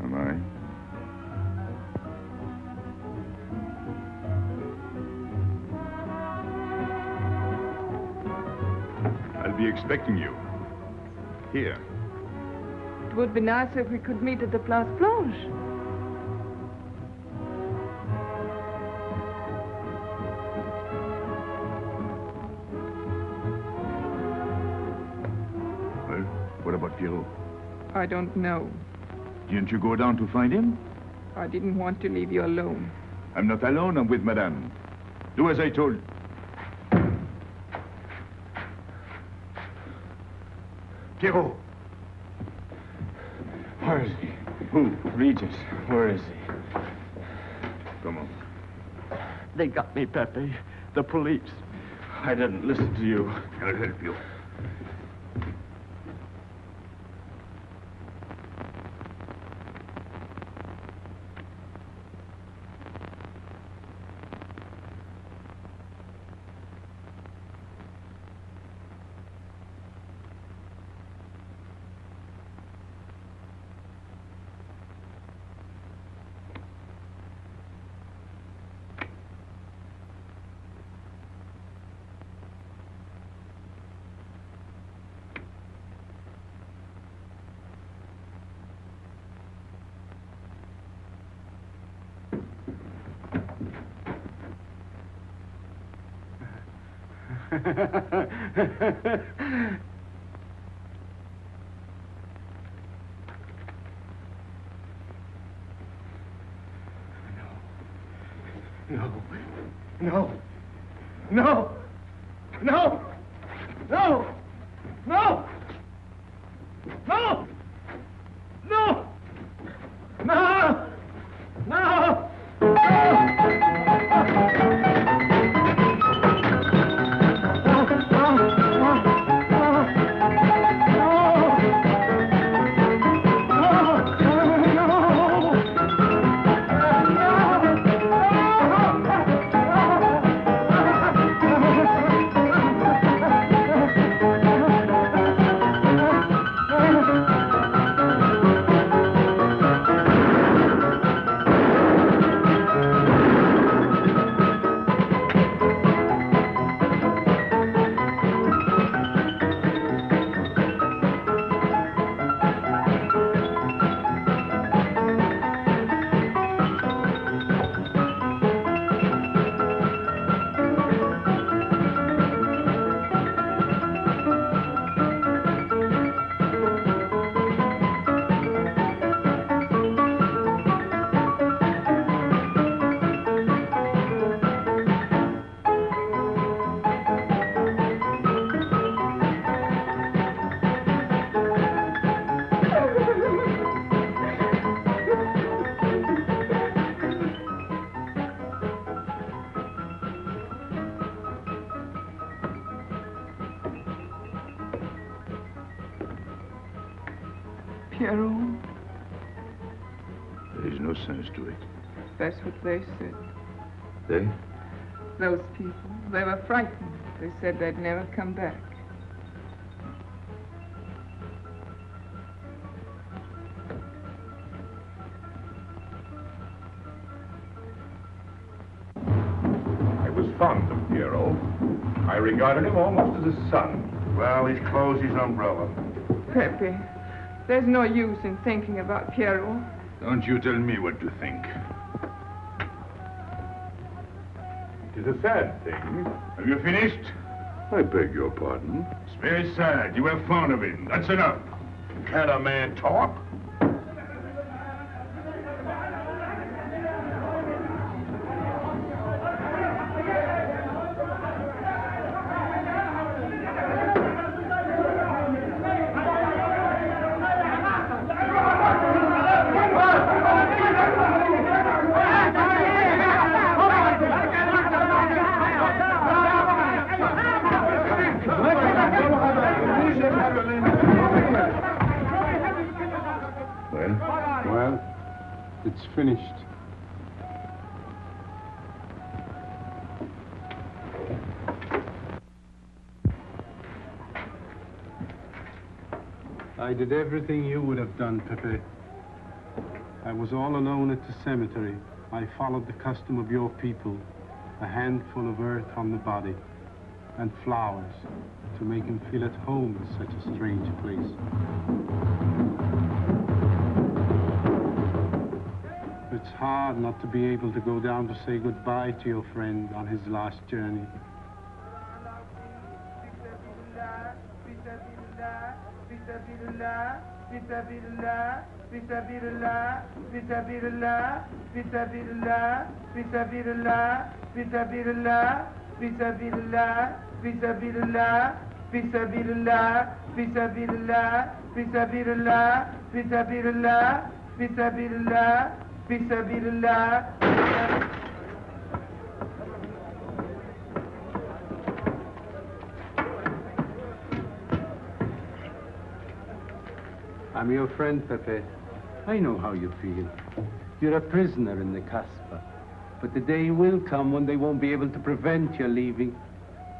Am I? I'll be expecting you. Here. It would be nice if we could meet at the Place Blanche. Well, what about Pierrot? I don't know. Didn't you go down to find him? I didn't want to leave you alone. I'm not alone, I'm with Madame. Do as I told. Pierrot! Where is he? Who? Regis. Where is he? Come on. They got me, Pepe. The police. I didn't listen to you. I'll help you. No. No. No. No. No. No. No. No. No. No. Pierrot, There is no sense to it. that's what they said. They? Those people, they were frightened. They said they'd never come back. I was fond of Pierrot. I regarded him almost as a son. Well, his clothes, his umbrella. Pepe, there's no use in thinking about Pierrot. Don't you tell me what to think. It is a sad thing. Have you finished? I beg your pardon. It's very sad. You were fond of him. That's enough. Can a man talk? Well, it's finished. I did everything you would have done, Pepe. I was all alone at the cemetery. I followed the custom of your people, a handful of earth on the body, and flowers to make him feel at home in such a strange place. It's hard not to be able to go down to say goodbye to your friend on his last journey. I'm your friend, Pepe. I know how you feel. You're a prisoner in the Casbah. But the day will come when they won't be able to prevent your leaving.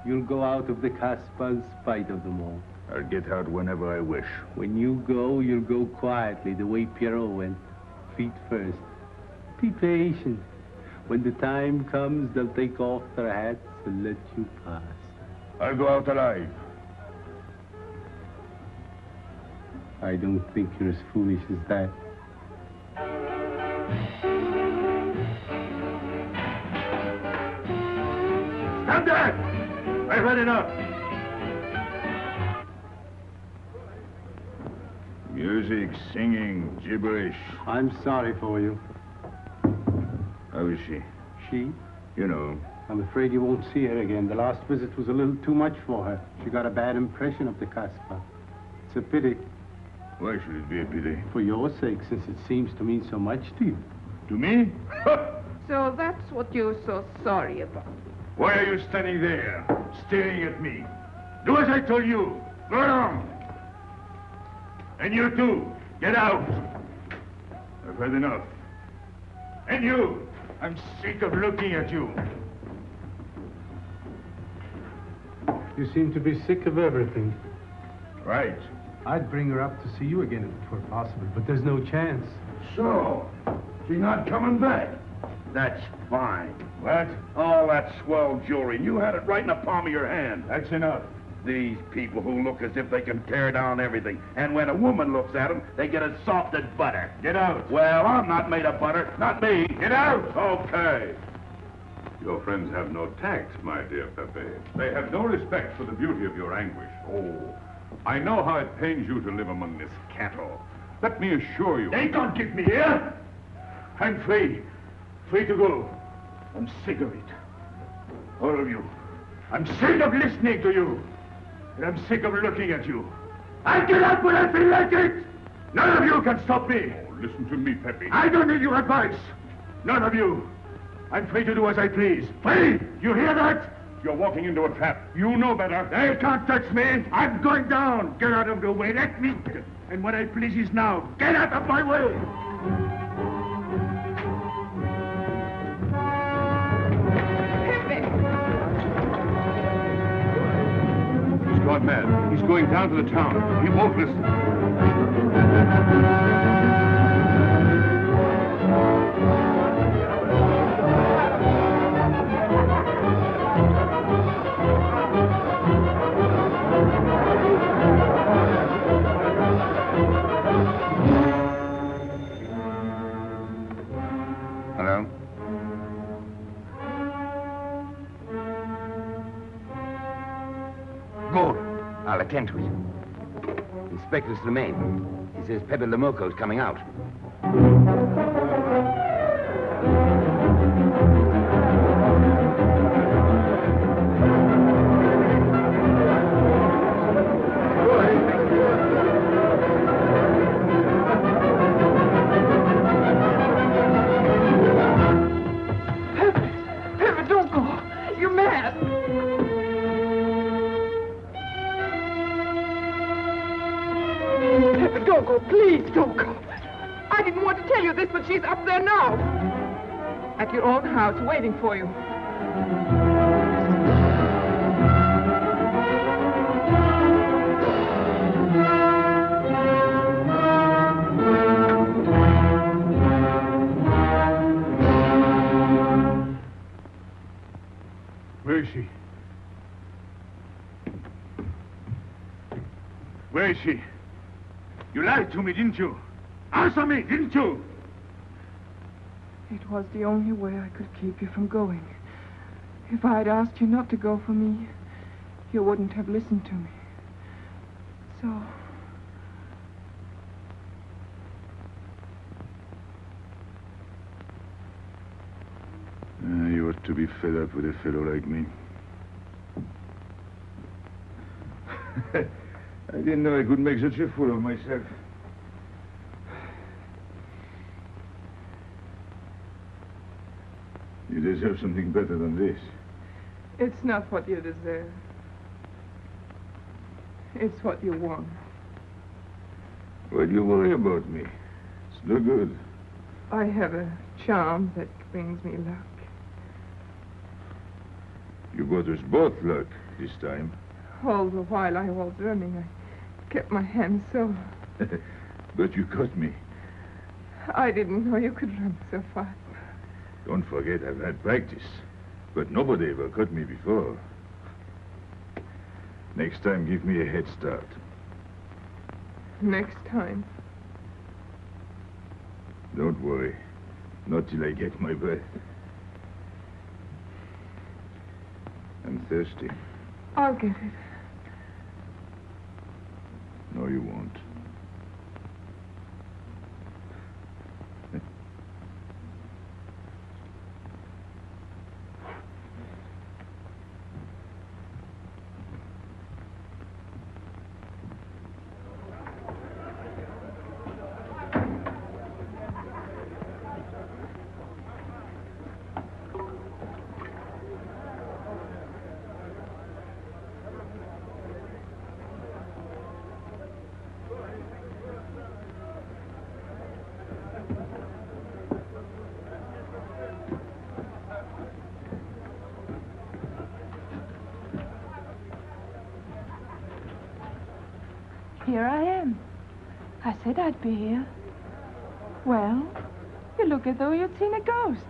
You'll go out of the Casbah in spite of them all. I'll get out whenever I wish. When you go, you'll go quietly, the way Pierrot went. Feet first. Be patient. When the time comes, they'll take off their hats and let you pass. I'll go out alive. I don't think you're as foolish as that. Stand there! I've had enough. Music, singing, gibberish. I'm sorry for you. How is she? She? You know. I'm afraid you won't see her again. The last visit was a little too much for her. She got a bad impression of the Casbah. It's a pity. Why should it be a pity? For your sake, since it seems to mean so much to you. To me? So that's what you're so sorry about. Why are you standing there, staring at me? Do as I told you. Go on. And you too, get out. I've had enough. And you, I'm sick of looking at you. You seem to be sick of everything. Right. I'd bring her up to see you again if it were possible, but there's no chance. So, she's not coming back. That's fine. What? All that swell jewelry, and you had it right in the palm of your hand. That's enough. These people who look as if they can tear down everything, and when a woman looks at them, they get as soft as butter. Get out. Well, I'm not made of butter. Not me. Get out. Okay. Your friends have no tact, my dear Pepe. They have no respect for the beauty of your anguish. Oh, I know how it pains you to live among this cattle. Let me assure you... They can't keep me here. I'm free. Free to go. I'm sick of it. All of you. I'm sick of listening to you. And I'm sick of looking at you. I'll get out when I feel like it. None of you can stop me. Oh, listen to me, Pepe. I don't need your advice. None of you. I'm free to do as I please. Free! You hear that? You're walking into a trap. You know better. They can't touch me. I'm going down. Get out of the way. Let me. And what I please is now. Get out of my way. He's gone mad. He's going down to the town. He won't listen. Hello? Good. I'll attend to it. Inspector Slemaine. He says Pepe Lamoco's coming out. Pepe, don't go. You're mad. Pepe, don't go. Please, don't go. I didn't want to tell you this, but she's up there now. At your own house, waiting for you. Where is she? Where is she? You lied to me, didn't you? Answer me, didn't you? It was the only way I could keep you from going. If I'd asked you not to go for me, you wouldn't have listened to me. So... You ought to be fed up with a fellow like me. I didn't know I could make such a fool of myself. You deserve something better than this. It's not what you deserve. It's what you want. Why do you worry about me? It's no good. I have a charm that brings me luck. You brought us both luck this time. All the while I was running, I kept my hands so... But you caught me. I didn't know you could run so fast. Don't forget, I've had practice. But nobody ever caught me before. Next time, give me a head start. Next time. Don't worry. Not till I get my breath. I'm thirsty. I'll get it. No, you won't. Here I am. I said I'd be here. Well, you look as though you'd seen a ghost.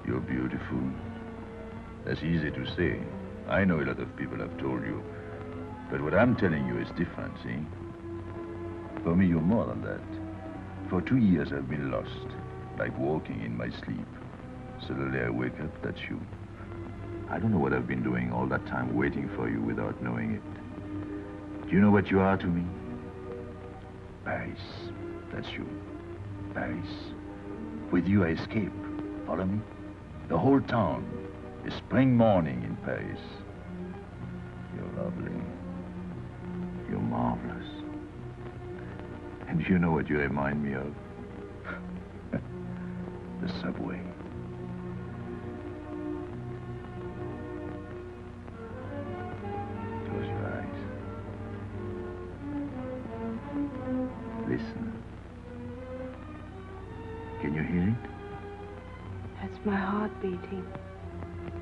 You're beautiful. That's easy to say. I know a lot of people have told you. But what I'm telling you is different, see? For me, you're more than that. For 2 years, I've been lost, like walking in my sleep. Suddenly, I wake up, that's you. I don't know what I've been doing all that time, waiting for you without knowing it. Do you know what you are to me? Paris. That's you. Paris. With you, I escape. Follow me? The whole town. A spring morning in Paris. You're lovely. You're marvelous. And you know what you remind me of? The subway. Close your eyes. Listen. Can you hear it? That's my heart beating.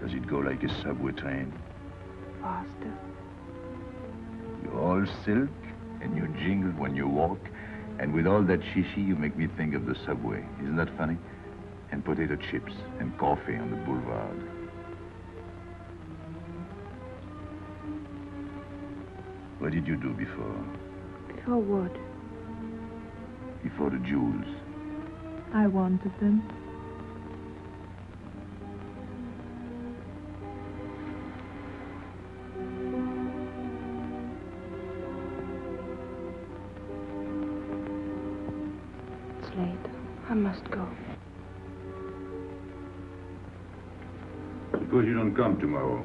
Does it go like a subway train? Faster. You're all silk, and you jingle when you walk, and with all that shishi, you make me think of the subway. Isn't that funny? And potato chips, and coffee on the boulevard. What did you do before? Before what? Before the jewels. I wanted them. It's late. I must go. Suppose you don't come tomorrow.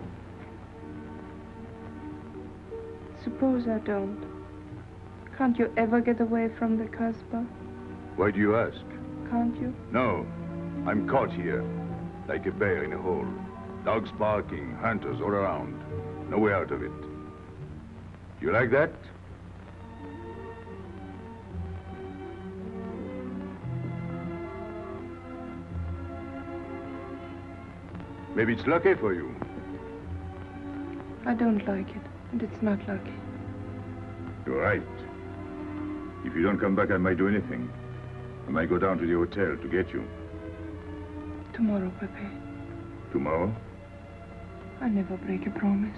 Suppose I don't. Can't you ever get away from the Casbah? Why do you ask? Can't you? No. I'm caught here, like a bear in a hole. Dogs barking, hunters all around. No way out of it. You like that? Maybe it's lucky for you. I don't like it, and it's not lucky. You're right. If you don't come back, I might do anything. I might go down to the hotel to get you. Tomorrow, Pepe. Tomorrow? I never break a promise.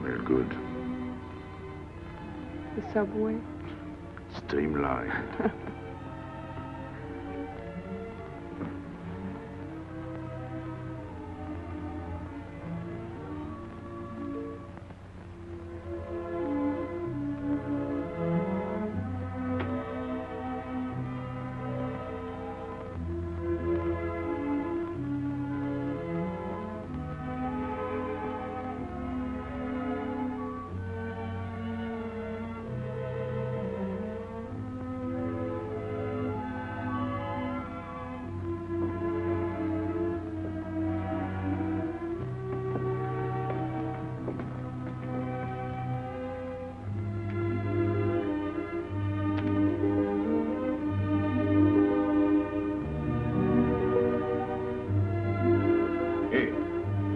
Real good. The subway? Streamlined.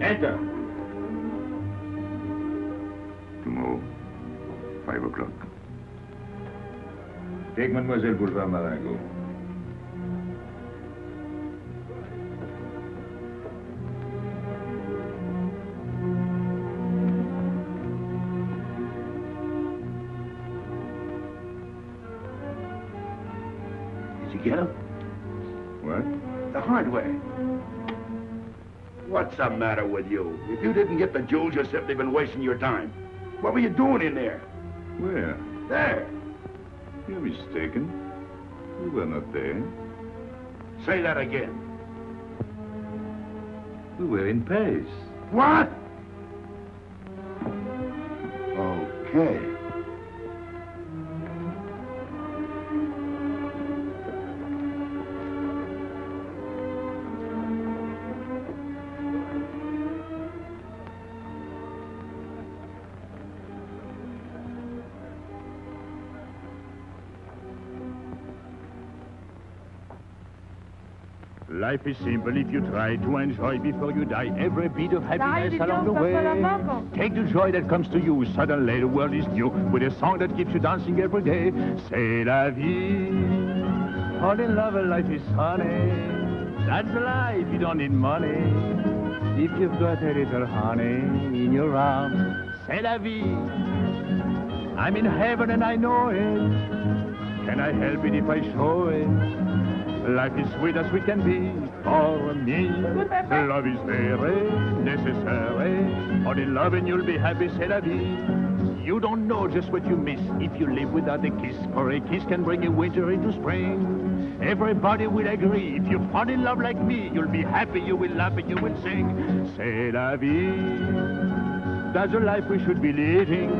Enter. Tomorrow, 5 o'clock. Take Mademoiselle Boulevard Marengo. Did you get him? What? The hardware. What's the matter with you? If you didn't get the jewels, you've simply been wasting your time. What were you doing in there? Where? There. You're mistaken. We were not there. Say that again. We were in Paris. What? Okay. Life is simple if you try to enjoy before you die every bit of happiness along the way. Take the joy that comes to you. Suddenly the world is new with a song that keeps you dancing every day. C'est la vie. Fall in love and life is funny. That's life, you don't need money. If you've got a little honey in your arms, c'est la vie. I'm in heaven and I know it. Can I help it if I show it? Life is sweet as sweet can be for me. Love is very necessary. Fall in love and you'll be happy, c'est la vie. You don't know just what you miss if you live without a kiss. For a kiss can bring a winter into spring. Everybody will agree. If you fall in love like me, you'll be happy, you will laugh and you will sing. C'est la vie. That's the life we should be living.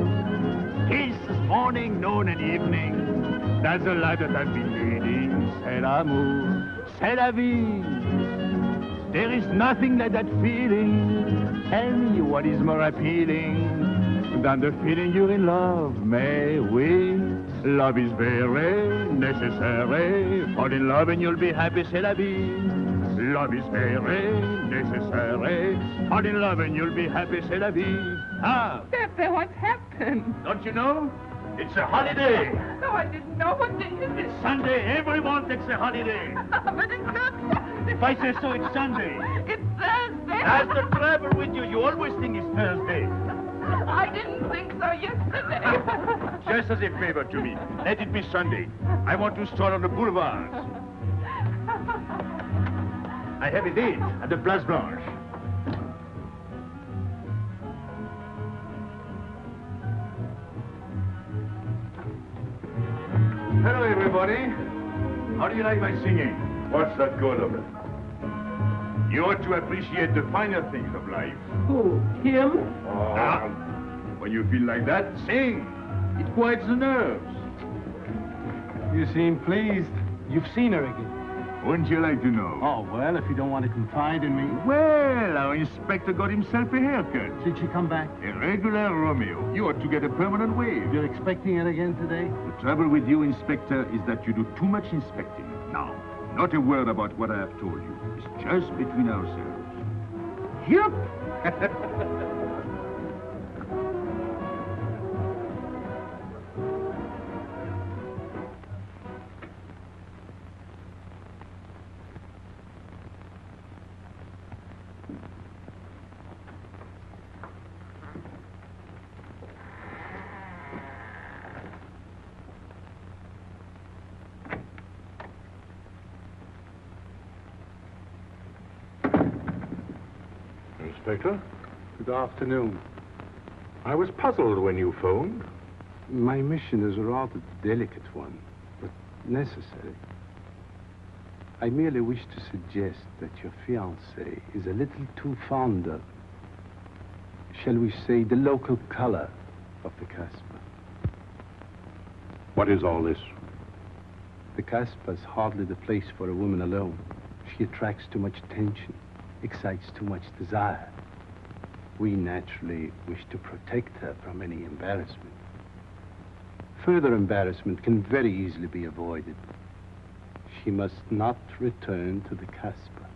Kiss morning, noon and evening. That's the life that I've been leading. C'est l'amour, c'est la vie. There is nothing like that feeling. Tell me what is more appealing than the feeling you're in love, may we? Love is very necessary. Fall in love and you'll be happy, c'est la vie. Love is very necessary. Fall in love and you'll be happy, c'est la vie. Ah! Pepe, what's happened? Don't you know? It's a holiday. No, I didn't know. What day is it? It's Sunday. Everyone takes a holiday. But it's not Sunday. If I say so, it's Sunday. It's Thursday. That's the trouble with you. You always think it's Thursday. I didn't think so yesterday. Just as a favor to me, let it be Sunday. I want to stroll on the boulevards. I have a date at the Place Blanche. Hello, everybody. How do you like my singing? What's that good of it? You ought to appreciate the finer things of life. Who? Him? When you feel like that, sing. It quiets the nerves. You seem pleased. You've seen her again. Wouldn't you like to know? Oh, well, if you don't want to confide in me. Well, our inspector got himself a haircut. Did she come back? A regular Romeo. You ought to get a permanent wave. You're expecting it again today? The trouble with you, Inspector, is that you do too much inspecting. Now, not a word about what I have told you. It's just between ourselves. Yep. Inspector. Good afternoon. I was puzzled when you phoned. My mission is a rather delicate one, but necessary. I merely wish to suggest that your fiancée is a little too fond of, shall we say, the local color of the Casbah. What is all this? The Casbah is hardly the place for a woman alone. She attracts too much attention, excites too much desire. We naturally wish to protect her from any embarrassment. Further embarrassment can very easily be avoided. She must not return to the Casbah.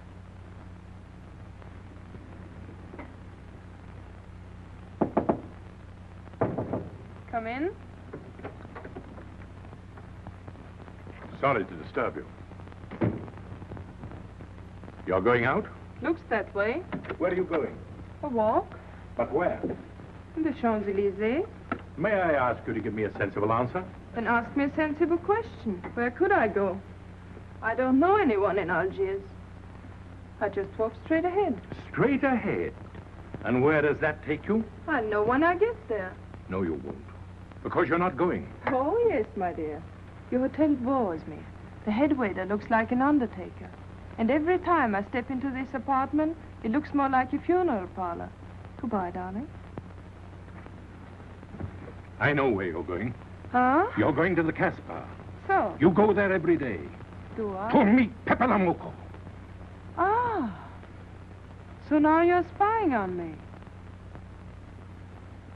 Come in. Sorry to disturb you. You're going out? Looks that way. Where are you going? A walk. But where? In the Champs-Élysées. May I ask you to give me a sensible answer? Then ask me a sensible question. Where could I go? I don't know anyone in Algiers. I just walk straight ahead. Straight ahead. And where does that take you? I'll know when I get there. No, you won't. Because you're not going. Oh, yes, my dear. Your hotel bores me. The head waiter looks like an undertaker. And every time I step into this apartment, it looks more like a funeral parlor. Goodbye, darling. I know where you're going. Huh? You're going to the Casbah. So? You go there every day. Do I? To meet Pepe Lamuco. Ah. So now you're spying on me.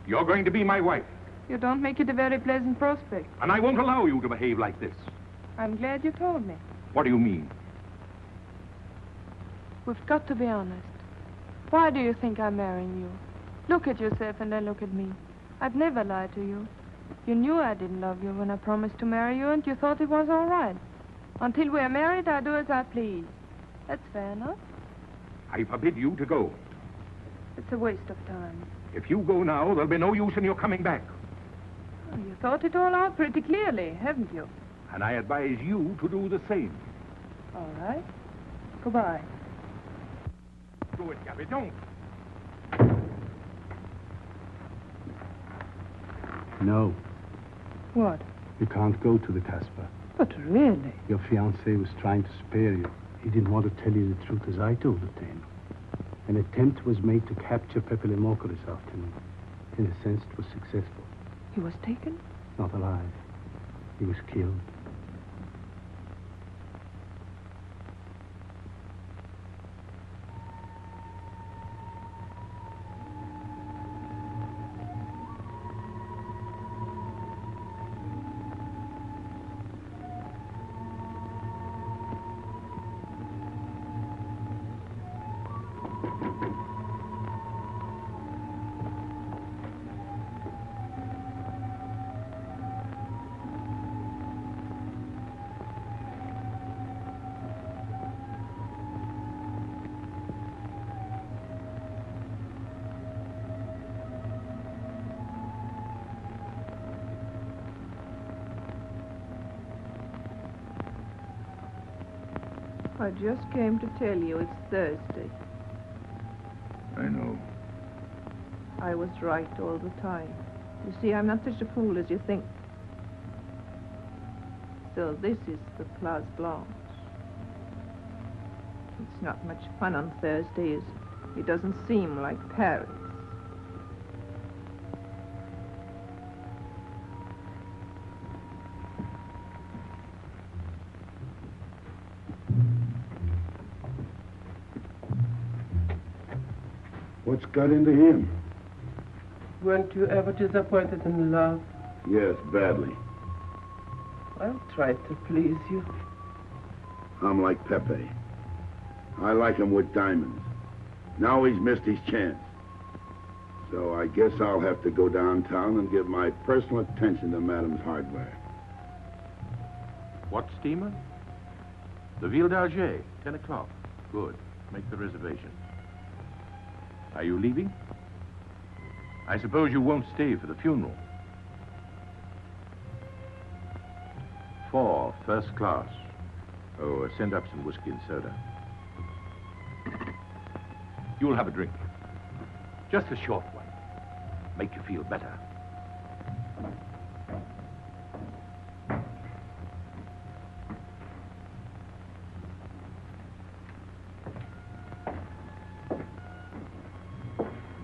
You're going to be my wife. You don't make it a very pleasant prospect. And I won't allow you to behave like this. I'm glad you told me. What do you mean? We've got to be honest. Why do you think I'm marrying you? Look at yourself and then look at me. I've never lied to you. You knew I didn't love you when I promised to marry you, and you thought it was all right. Until we're married, I do as I please. That's fair enough. I forbid you to go. It's a waste of time. If you go now, there'll be no use in your coming back. Oh, you thought it all out pretty clearly, haven't you? And I advise you to do the same. All right. Goodbye. Do it, Gabby, don't. No, What? you can't go to the Casbah. But really? Your fiancé was trying to spare you. He didn't want to tell you the truth as I told it to him. An attempt was made to capture Pepe Lamuco this afternoon. In a sense, it was successful. He was taken? Not alive. He was killed. I just came to tell you it's Thursday. I know. I was right all the time. You see, I'm not such a fool as you think. So this is the Place Blanche. It's not much fun on Thursday, is it? It doesn't seem like Paris. What's got into him? Weren't you ever disappointed in love? Yes, badly. I'll try to please you. I'm like Pepe. I like him with diamonds. Now he's missed his chance. So I guess I'll have to go downtown and give my personal attention to Madame's hardware. What steamer? The Ville d'Alger, 10 o'clock. Good. Make the reservation. Are you leaving? I suppose you won't stay for the funeral. 4, first class. Oh, send up some whiskey and soda. You'll have a drink. Just a short one. Make you feel better.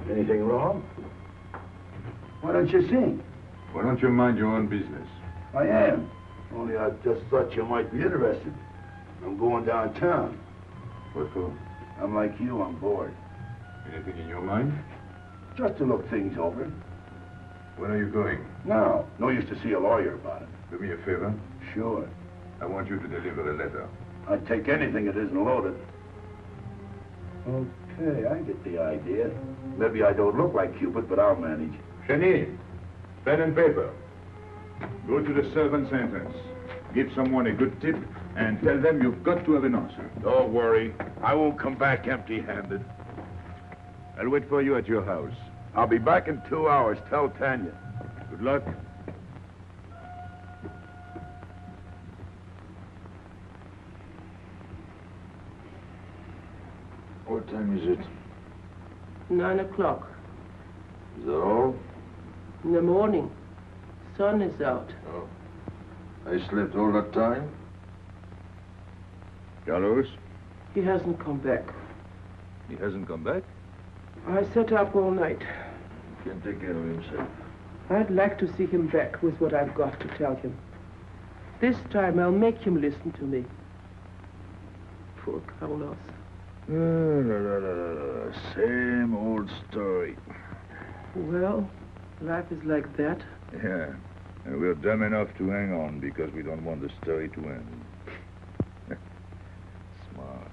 Anything wrong? Why don't you sing? Why don't you mind your own business? I am. Only I just thought you might be interested. I'm going downtown. What for? I'm like you, I'm bored. Anything in your mind? Just to look things over. When are you going? No. No use to see a lawyer about it. Do me a favor. Sure. I want you to deliver a letter. I'd take anything that isn't loaded. Okay, I get the idea. Maybe I don't look like Cupid, but I'll manage. Cheney, pen and paper. Go to the servant's entrance. Give someone a good tip and tell them you've got to have an answer. Don't worry. I won't come back empty-handed. I'll wait for you at your house. I'll be back in 2 hours. Tell Tanya. Good luck. What time is it? 9 o'clock. Is that all? In the morning. Sun is out. Oh. I slept all that time? Carlos? He hasn't come back. He hasn't come back? I sat up all night. He can take care of himself. I'd like to see him back with what I've got to tell him. This time I'll make him listen to me. Poor Carlos. Same old story. Well, life is like that. Yeah. And we're dumb enough to hang on because we don't want the story to end. Smart.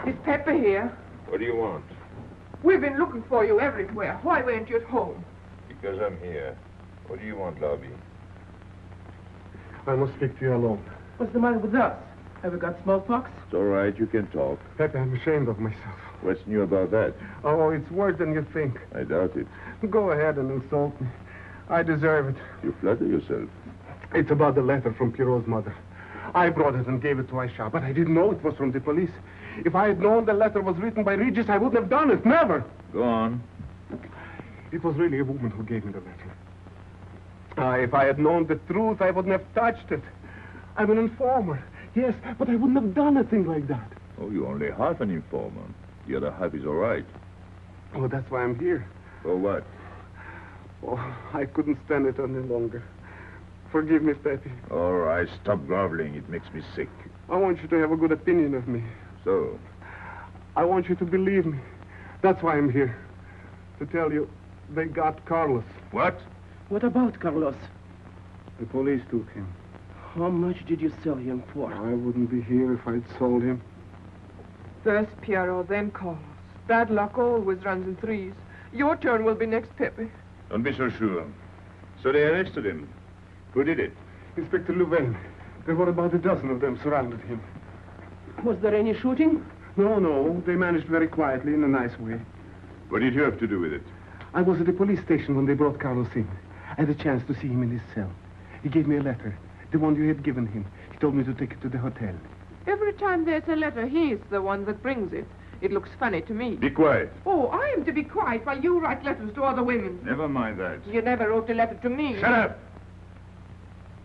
Is Pepper here? What do you want? We've been looking for you everywhere. Why weren't you at home? Because I'm here. What do you want, Lobby? I must speak to you alone. What's the matter with us? Have we got smallpox? It's all right. You can talk. Pepe, I'm ashamed of myself. What's new about that? Oh, it's worse than you think. I doubt it. Go ahead and insult me. I deserve it. You flatter yourself. It's about the letter from Pierrot's mother. I brought it and gave it to Aisha, but I didn't know it was from the police. If I had known the letter was written by Regis, I wouldn't have done it. Never. Go on. It was really a woman who gave me the letter. If I had known the truth, I wouldn't have touched it. I'm an informer. Yes, but I wouldn't have done a thing like that. Oh, you're only half an informer. The other half is all right. Oh, that's why I'm here. For what? Oh, I couldn't stand it any longer. Forgive me, Pepe. All right, stop groveling. It makes me sick. I want you to have a good opinion of me. So? I want you to believe me. That's why I'm here. To tell you, they got Carlos. What? What about Carlos? The police took him. How much did you sell him for? I wouldn't be here if I'd sold him. First Pierrot, then Carlos. Bad luck always runs in threes. Your turn will be next, Pepe. Don't be so sure. So they arrested him. Who did it? Inspector Louvain. There were about a dozen of them surrounded him. Was there any shooting? No. They managed very quietly, in a nice way. What did you have to do with it? I was at the police station when they brought Carlos in. I had a chance to see him in his cell. He gave me a letter, the one you had given him. He told me to take it to the hotel. Every time there's a letter, he's the one that brings it. It looks funny to me. Be quiet. Oh, I am to be quiet while you write letters to other women. Never mind that. You never wrote a letter to me. Shut up!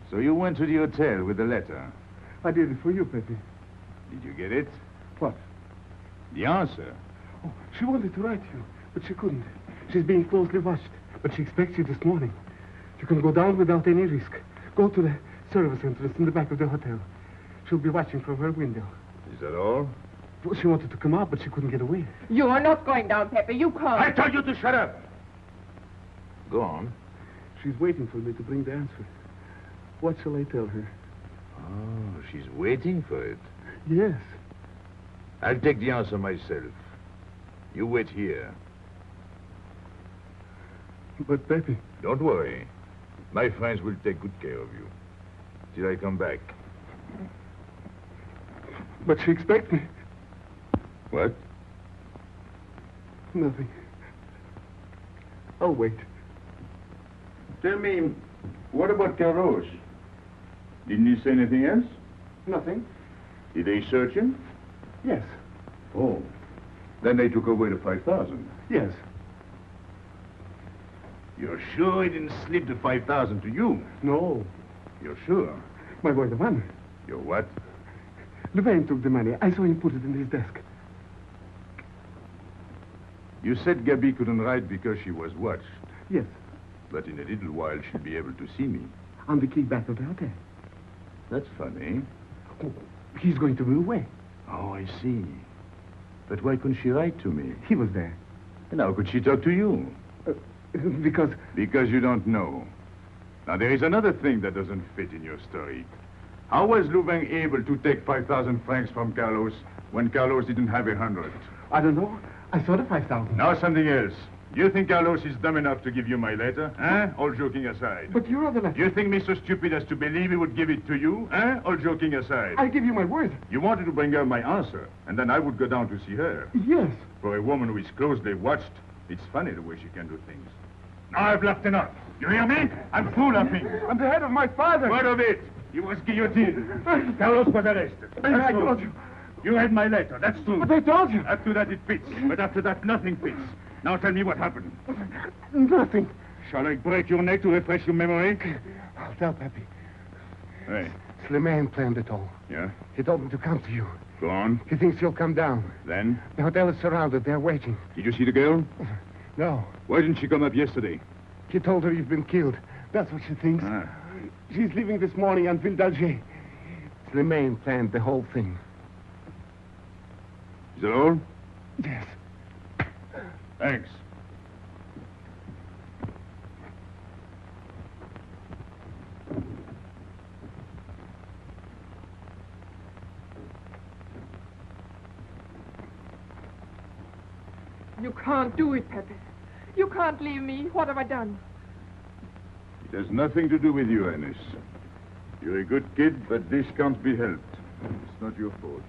So you went to the hotel with the letter. I did it for you, Pepe. Did you get it? What? The answer. Oh, she wanted to write you, but she couldn't. She's being closely watched, but she expects you this morning. You can go down without any risk. Go to the service entrance in the back of the hotel. She'll be watching from her window. Is that all? Well, she wanted to come out, but she couldn't get away. You are not going down, Pepe. You can't. I told you to shut up! Go on. She's waiting for me to bring the answer. What shall I tell her? Oh, she's waiting for it. Yes. I'll take the answer myself. You wait here. But, Pepe... Don't worry. My friends will take good care of you. Till I come back. But she expects me. What? Nothing. I'll wait. Tell me, what about Carlos? Didn't he say anything else? Nothing. Did they search him? Yes. Oh. Then they took away the 5,000. Yes. You're sure he didn't slip the 5,000 to you? No. You're sure? My boy, the money. You're what? Louvain took the money. I saw him put it in his desk. You said Gabby couldn't write because she was watched. Yes. But in a little while, she'll be able to see me. On the key back of the hotel. That's funny. Oh, he's going to be away. Oh, I see. But why couldn't she write to me? He was there. And how could she talk to you? Because... Because you don't know. Now, there is another thing that doesn't fit in your story. How was Louvain able to take 5,000 francs from Carlos when Carlos didn't have 100? I don't know. I saw the 5,000. Now something else. You think Carlos is dumb enough to give you my letter? Eh? All joking aside. But you wrote the letter. You think me so stupid as to believe he would give it to you? Eh? All joking aside. I give you my word. You wanted to bring her my answer, and then I would go down to see her. Yes. For a woman who is closely watched, it's funny the way she can do things. Now I've laughed enough. You hear me? I'm through laughing. I'm the head of my father. What of it? He was guillotined. Carlos was arrested. I told you. You read my letter, that's true. But I told you. Up to that it fits, but after that nothing fits. Now tell me what happened. Nothing. Shall I break your neck to refresh your memory? I'll tell Pepe. Hey. Slimane planned it all. Yeah? He told me to come to you. Go on. He thinks you'll come down. Then? The hotel is surrounded. They're waiting. Did you see the girl? No. Why didn't she come up yesterday? He told her you've been killed. That's what she thinks. Ah. She's leaving this morning on Ville d'Alger. Slimane planned the whole thing. Is that all? Yes. Thanks. You can't do it, Pepe. You can't leave me. What have I done? It has nothing to do with you, Ernest. You're a good kid, but this can't be helped. It's not your fault.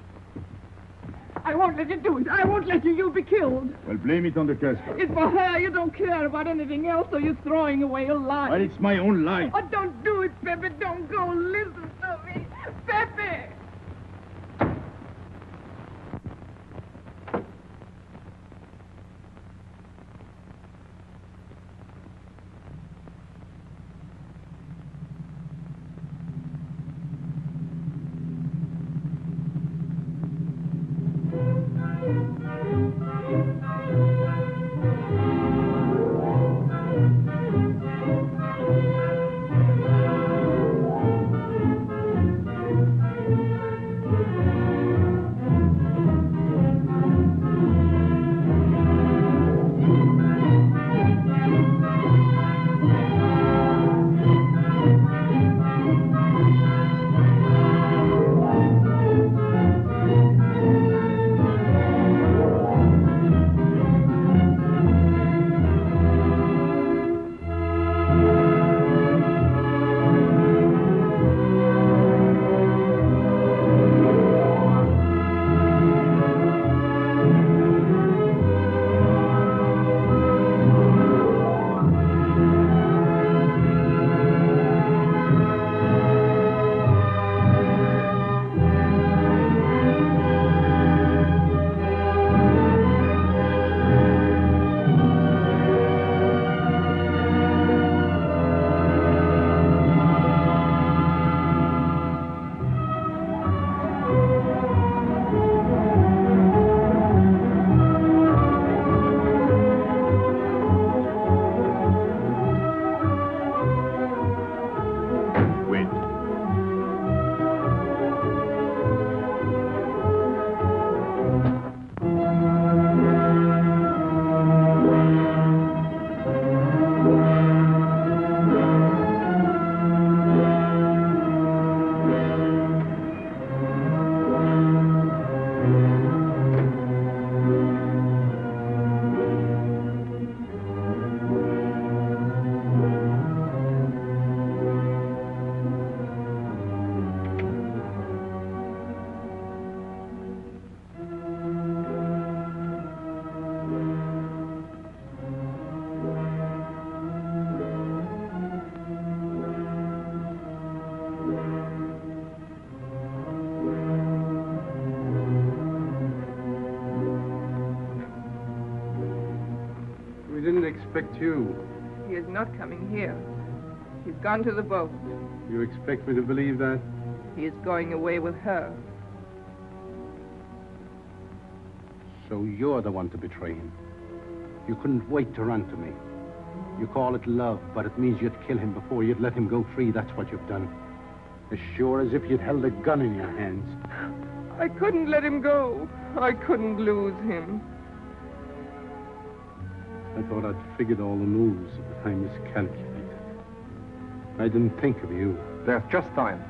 I won't let you do it. I won't let you. You'll be killed. Well, blame it on the Casper. It's for her. You don't care about anything else, so you're throwing away your life. Well, it's my own life. Oh, don't do it, Pepe. Don't go. Listen to me. Pepe! didn't expect you. He is not coming here. He's gone to the boat. You expect me to believe that? He is going away with her. So you're the one to betray him. You couldn't wait to run to me. You call it love, but it means you'd kill him before you'd let him go free. That's what you've done. As sure as if you'd held a gun in your hands. I couldn't let him go. I couldn't lose him. I thought I'd figured all the moves, but I miscalculated. I didn't think of you. There's just time.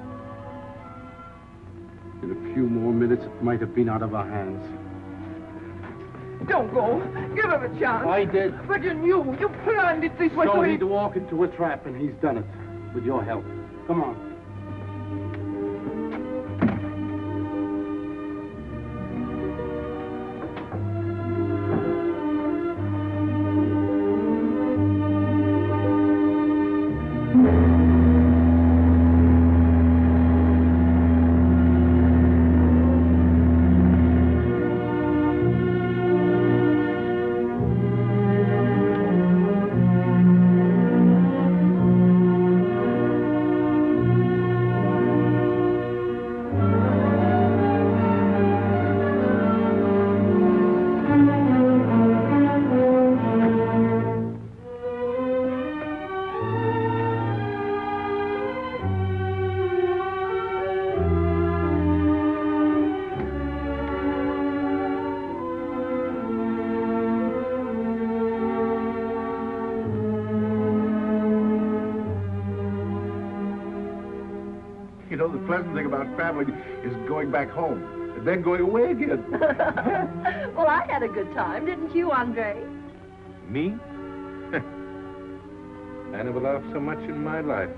In a few more minutes, it might have been out of our hands. Don't go. Give him a chance. I did. But you knew. You planned it this way. So he'd walk into a trap, and he's done it. With your help. Come on. You know, the pleasant thing about traveling is going back home and then going away again. Well, I had a good time, didn't you, Andre? Me? I never laughed so much in my life.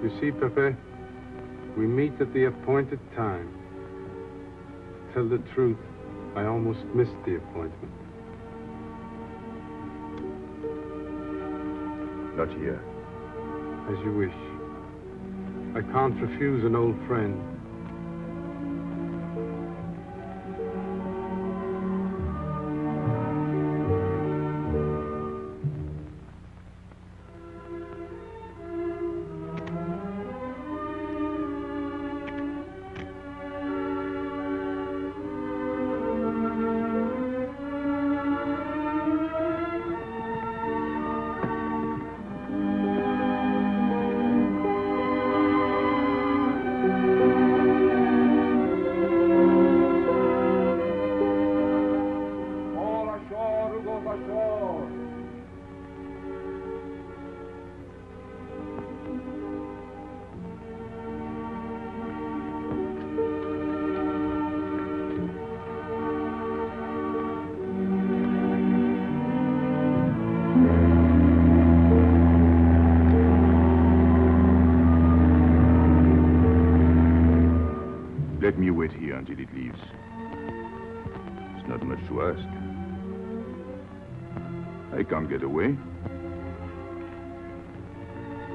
You see, Pepe, we meet at the appointed time. To tell the truth, I almost missed the appointment. Not here. As you wish. I can't refuse an old friend. Let me wait here until it leaves. It's not much to ask. I can't get away.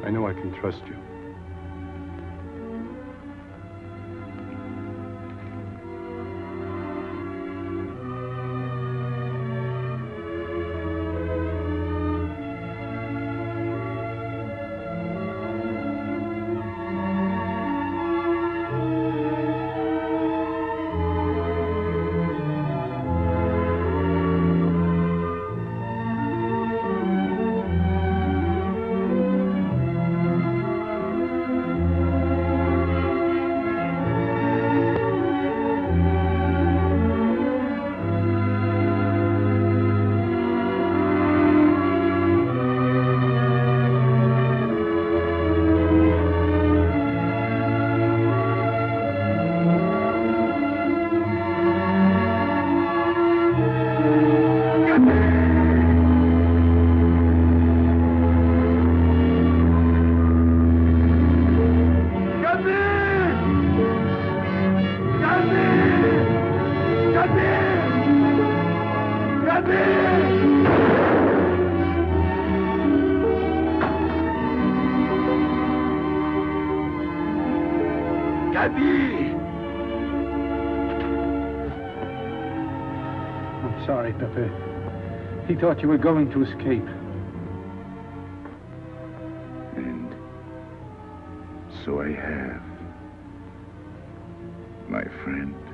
I know I can trust you. Gabi! I'm sorry, Pepe. He thought you were going to escape. And so I have, my friend.